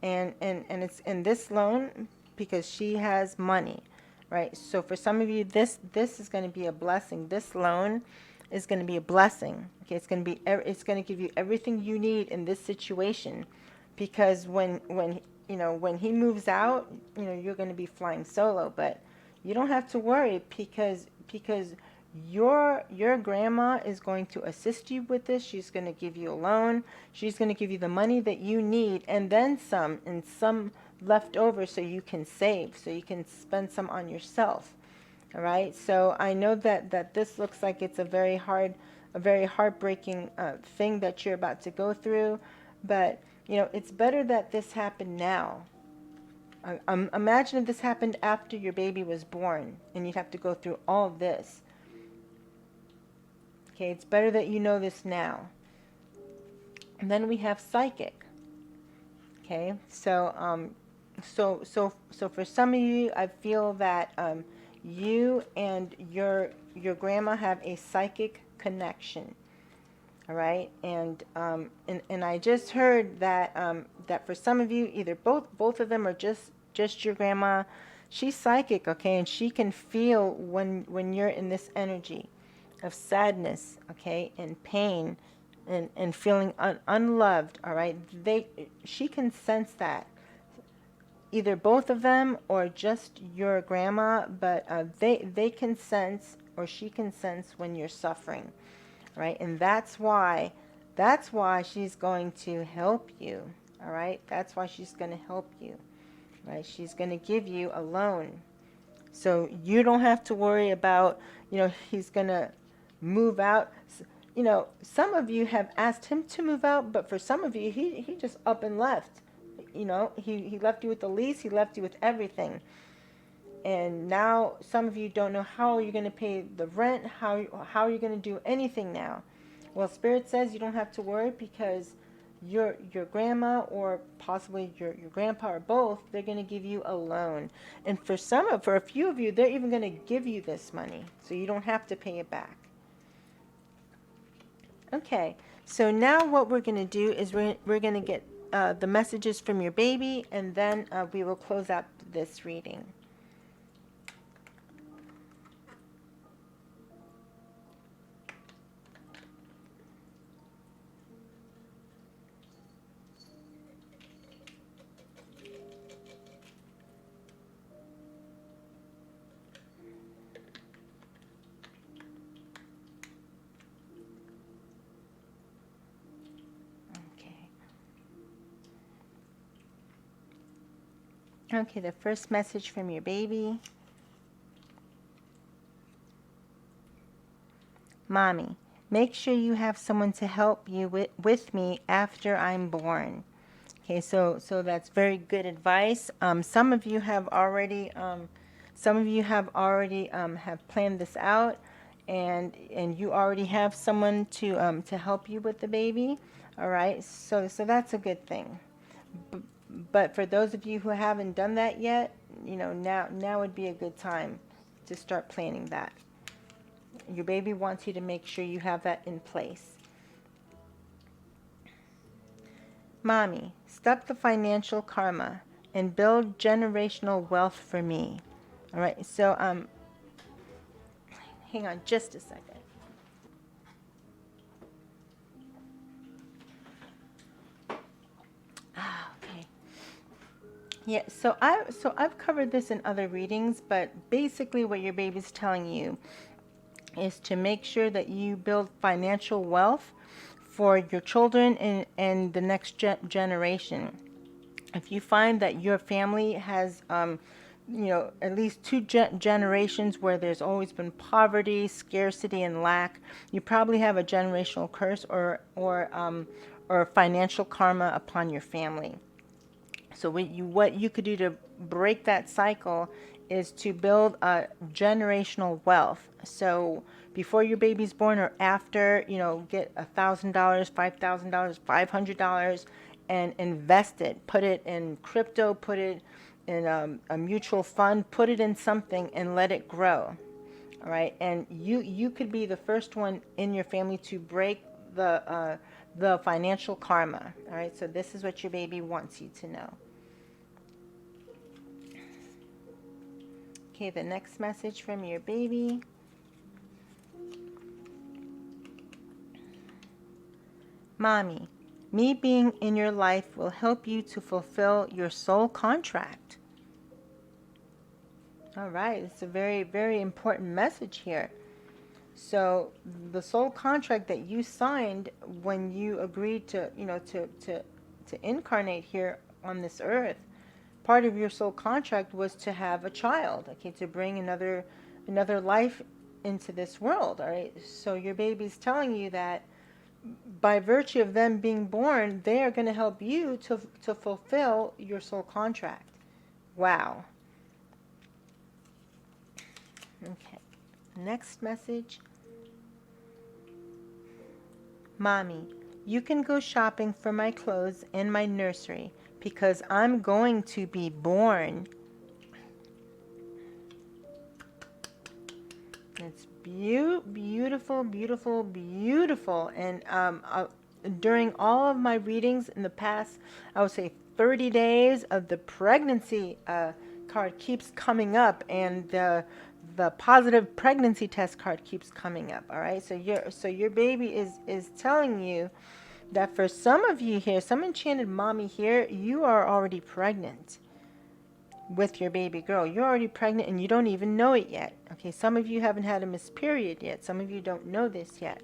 and it's in this loan because she has money. Right, so for some of you, this is going to be a blessing. This loan is going to be a blessing. Okay, it's going to give you everything you need in this situation, because when he moves out, you're going to be flying solo. But you don't have to worry, because your grandma is going to assist you with this. She's going to give you a loan. She's going to give you the money that you need, and then some, and some left over, so you can save, so you can spend some on yourself. All right, so I know that this looks like it's a very heartbreaking thing that you're about to go through, but it's better that this happened now. Imagine if this happened after your baby was born and you'd have to go through all this. Okay, it's better that you know this now. And then we have psychic. Okay, so for some of you, I feel that you and your grandma have a psychic connection. All right, and I just heard that that for some of you, either both of them, or just your grandma. she's psychic, okay, and she can feel when you're in this energy of sadness, okay, and pain, and feeling unloved. All right, she can sense that, either both of them or just your grandma, but they can sense, or she can sense when you're suffering, right? And that's why she's going to help you. All right, that's why she's going to help you, right? She's going to give you a loan, so you don't have to worry about, he's going to move out. Some of you have asked him to move out, but for some of you, he just up and left. He left you with the lease, he left you with everything. And now some of you don't know how you're going to pay the rent, how you're going to do anything now. Well, Spirit says you don't have to worry, because your grandma, or possibly your grandpa, or both, they're going to give you a loan. And for a few of you, they're even going to give you this money, so you don't have to pay it back. Okay, so now what we're going to do is we're going to get the messages from your baby, and then we will close out this reading. Okay, the first message from your baby. Mommy, make sure you have someone to help you with me after I'm born. Okay, so that's very good advice. Some of you have already have planned this out, and you already have someone to help you with the baby. All right, so that's a good thing. But for those of you who haven't done that yet, now would be a good time to start planning that. Your baby wants you to make sure you have that in place. Mommy, stop the financial karma and build generational wealth for me. All right, so hang on just a second. Okay. Yeah, so I've covered this in other readings, but basically what your baby's telling you is to make sure that you build financial wealth for your children and the next generation. If you find that your family has at least two generations where there's always been poverty, scarcity, and lack, you probably have a generational curse or financial karma upon your family. So what you could do to break that cycle is to build a generational wealth. So before your baby's born or after, get $1,000, $5,000, $500, and invest it. Put it in crypto, put it in a mutual fund, put it in something and let it grow. All right, and you could be the first one in your family to break the financial karma. All right, so this is what your baby wants you to know. Okay, the next message from your baby. Mommy, me being in your life will help you to fulfill your soul contract. All right, it's a very, very important message here. So the soul contract that you signed when you agreed to incarnate here on this earth, part of your soul contract was to have a child, okay, to bring another life into this world. All right, so your baby's telling you that by virtue of them being born, they are going to help you to fulfill your soul contract. Wow. Okay, next message. Mommy, you can go shopping for my clothes in my nursery because I'm going to be born. It's beautiful, beautiful, beautiful. And during all of my readings in the past, I would say 30 days of the pregnancy card keeps coming up, and the positive pregnancy test card keeps coming up. All right, so your baby is telling you that for some of you here, some enchanted mommy here, you are already pregnant with your baby girl. You're already pregnant and you don't even know it yet. Okay, some of you haven't had a missed period yet. Some of you don't know this yet.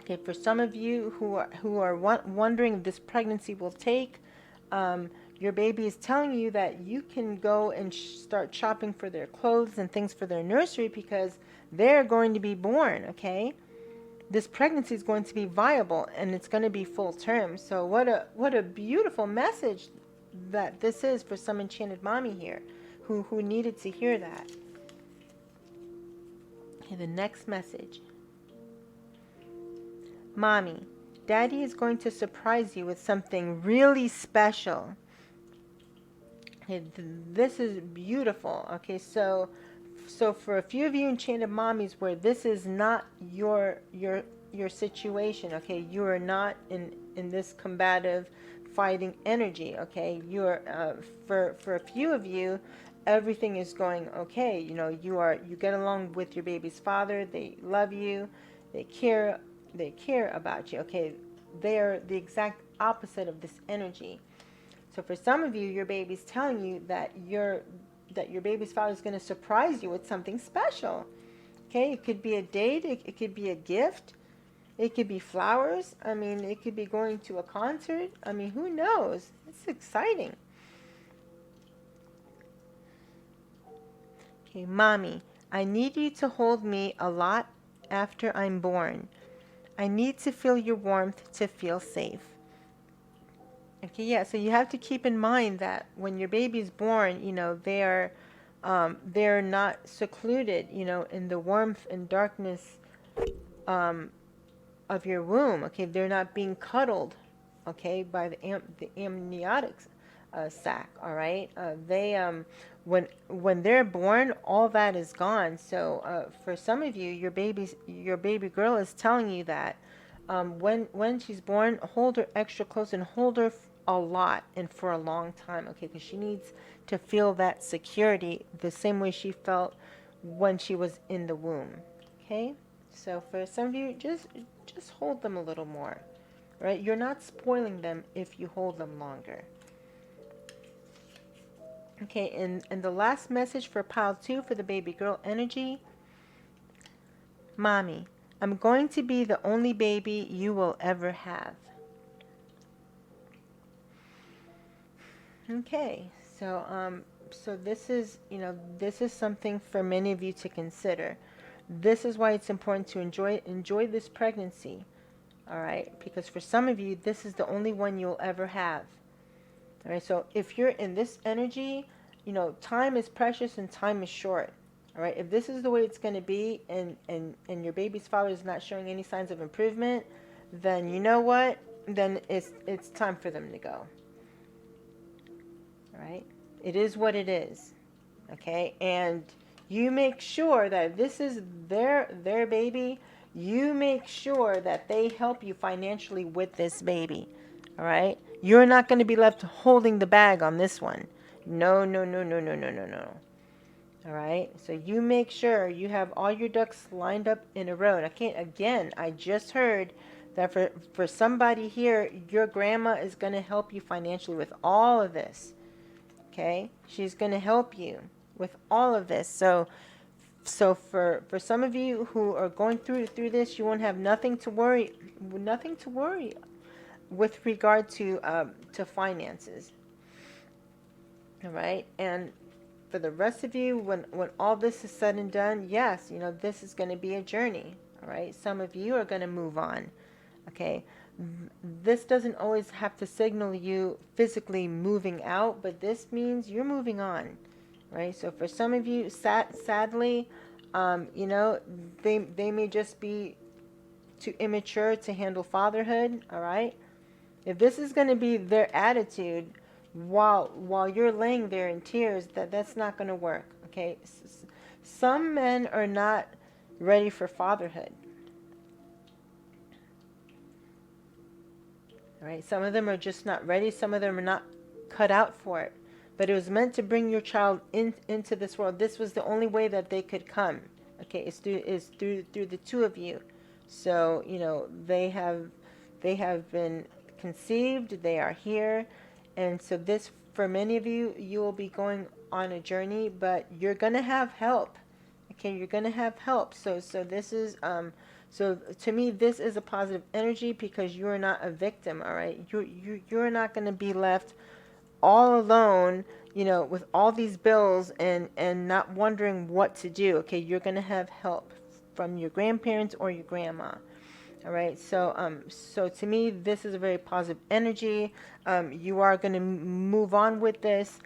Okay, for some of you who are wondering if this pregnancy will take, your baby is telling you that you can go and start shopping for their clothes and things for their nursery because they're going to be born. Okay, this pregnancy is going to be viable and it's going to be full term. So what a beautiful message that this is for some enchanted mommy here who needed to hear that. Okay, the next message. Mommy, Daddy is going to surprise you with something really special. Okay, this is beautiful. Okay, so for a few of you enchanted mommies where this is not your situation, okay, you are not in this combative fighting energy, okay, you're for a few of you everything is going okay. You know, you get along with your baby's father, they love you, they care about you. Okay, they're the exact opposite of this energy. So for some of you, your baby's telling you that your baby's father is going to surprise you with something special. Okay, it could be a date, it could be a gift, it could be flowers. I mean, it could be going to a concert. I mean, who knows? It's exciting. Okay, Mommy, I need you to hold me a lot after I'm born. I need to feel your warmth to feel safe. Okay, yeah, so you have to keep in mind that when your baby's born, you know, they're not secluded, you know, in the warmth and darkness um, of your womb. Okay, they're not being cuddled, okay, by the amniotic sac. All right, when they're born, all that is gone. So for some of you, your baby girl is telling you that when she's born, hold her extra close and hold her a lot and for a long time, okay, because she needs to feel that security the same way she felt when she was in the womb. Okay, so for some of you, just hold them a little more, right? You're not spoiling them if you hold them longer. Okay, and the last message for pile 2 for the baby girl energy. Mommy, I'm going to be the only baby you will ever have. Okay, so this is, you know, this is something for many of you to consider. This is why it's important to enjoy this pregnancy. All right, because for some of you, this is the only one you'll ever have. All right, so if you're in this energy, you know, time is precious and time is short. All right, if this is the way it's going to be, and your baby's father is not showing any signs of improvement, then you know what? Then it's time for them to go. All right, it is what it is. Okay, and you make sure that this is their baby. You make sure that they help you financially with this baby. All right, you're not going to be left holding the bag on this one. No, no, no, no, no, no, no, no. All right, so you make sure you have all your ducks lined up in a row. Okay, again, I just heard that for somebody here, your grandma is going to help you financially with all of this. Okay, she's going to help you with all of this. So for some of you who are going through this, you won't have nothing to worry with regard to finances. All right, and for the rest of you, when all this is said and done, yes, you know, this is going to be a journey. All right, some of you are going to move on. Okay, this doesn't always have to signal you physically moving out, but this means you're moving on. Right, so for some of you, sadly, you know, they may just be too immature to handle fatherhood. All right, if this is going to be their attitude while you're laying there in tears, that's not going to work. Okay, some men are not ready for fatherhood. All right, some of them are just not ready. Some of them are not cut out for it. but it was meant to bring your child into this world. This was the only way that they could come. Okay, it's through the two of you. So, you know, they have been conceived, they are here, and so this, for many of you, you will be going on a journey, but you're gonna have help. Okay, you're gonna have help. So this is so to me, this is a positive energy because you are not a victim. All right, you're not gonna be left all alone, you know, with all these bills and not wondering what to do. Okay, you're gonna have help from your grandparents or your grandma. All right, so to me, this is a very positive energy. You are going to move on with this,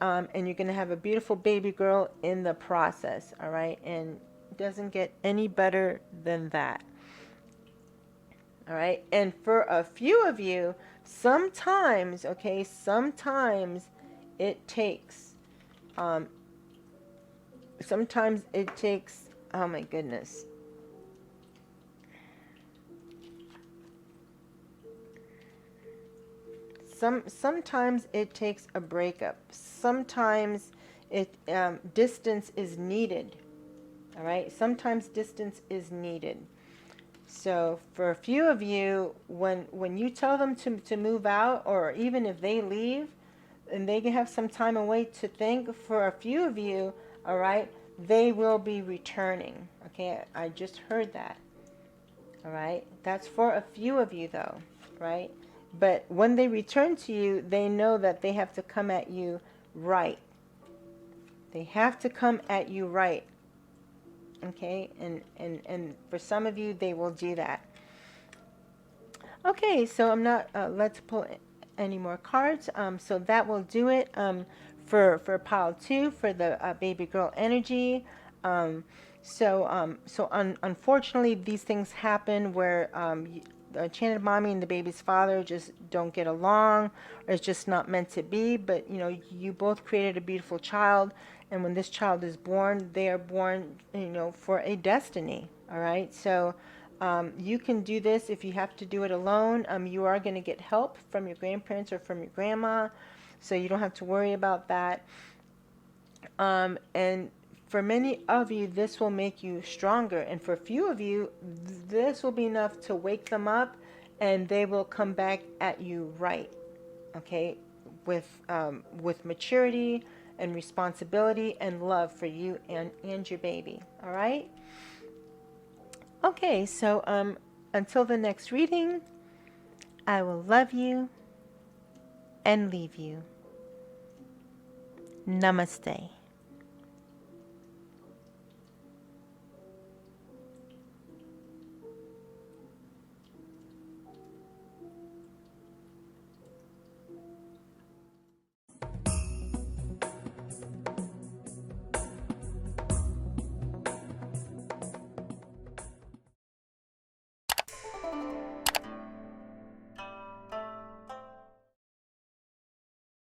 and you're going to have a beautiful baby girl in the process. All right, and it doesn't get any better than that. All right, and for a few of you, sometimes, okay, sometimes it takes, um, sometimes it takes, oh my goodness. Sometimes it takes a breakup. Sometimes distance is needed. All right. Sometimes distance is needed. So for a few of you, when you tell them to move out, or even if they leave, and they can have some time away to think, for a few of you, all right, they will be returning. Okay. I just heard that. All right. That's for a few of you though, right? But when they return to you, they know that they have to come at you right. They have to come at you right. Okay? And for some of you, they will do that. Okay, so I'm not, let's pull any more cards. So that will do it for pile 2, for the baby girl energy. Unfortunately, these things happen where the enchanted mommy and the baby's father just don't get along, or it's just not meant to be. But you know, you both created a beautiful child, and when this child is born, they are born, you know, for a destiny. All right, so you can do this. If you have to do it alone, you are going to get help from your grandparents or from your grandma, so you don't have to worry about that. And for many of you, this will make you stronger. And for a few of you, this will be enough to wake them up, and they will come back at you right, okay, with maturity and responsibility and love for you and your baby. All right? Okay, so until the next reading, I will love you and leave you. Namaste.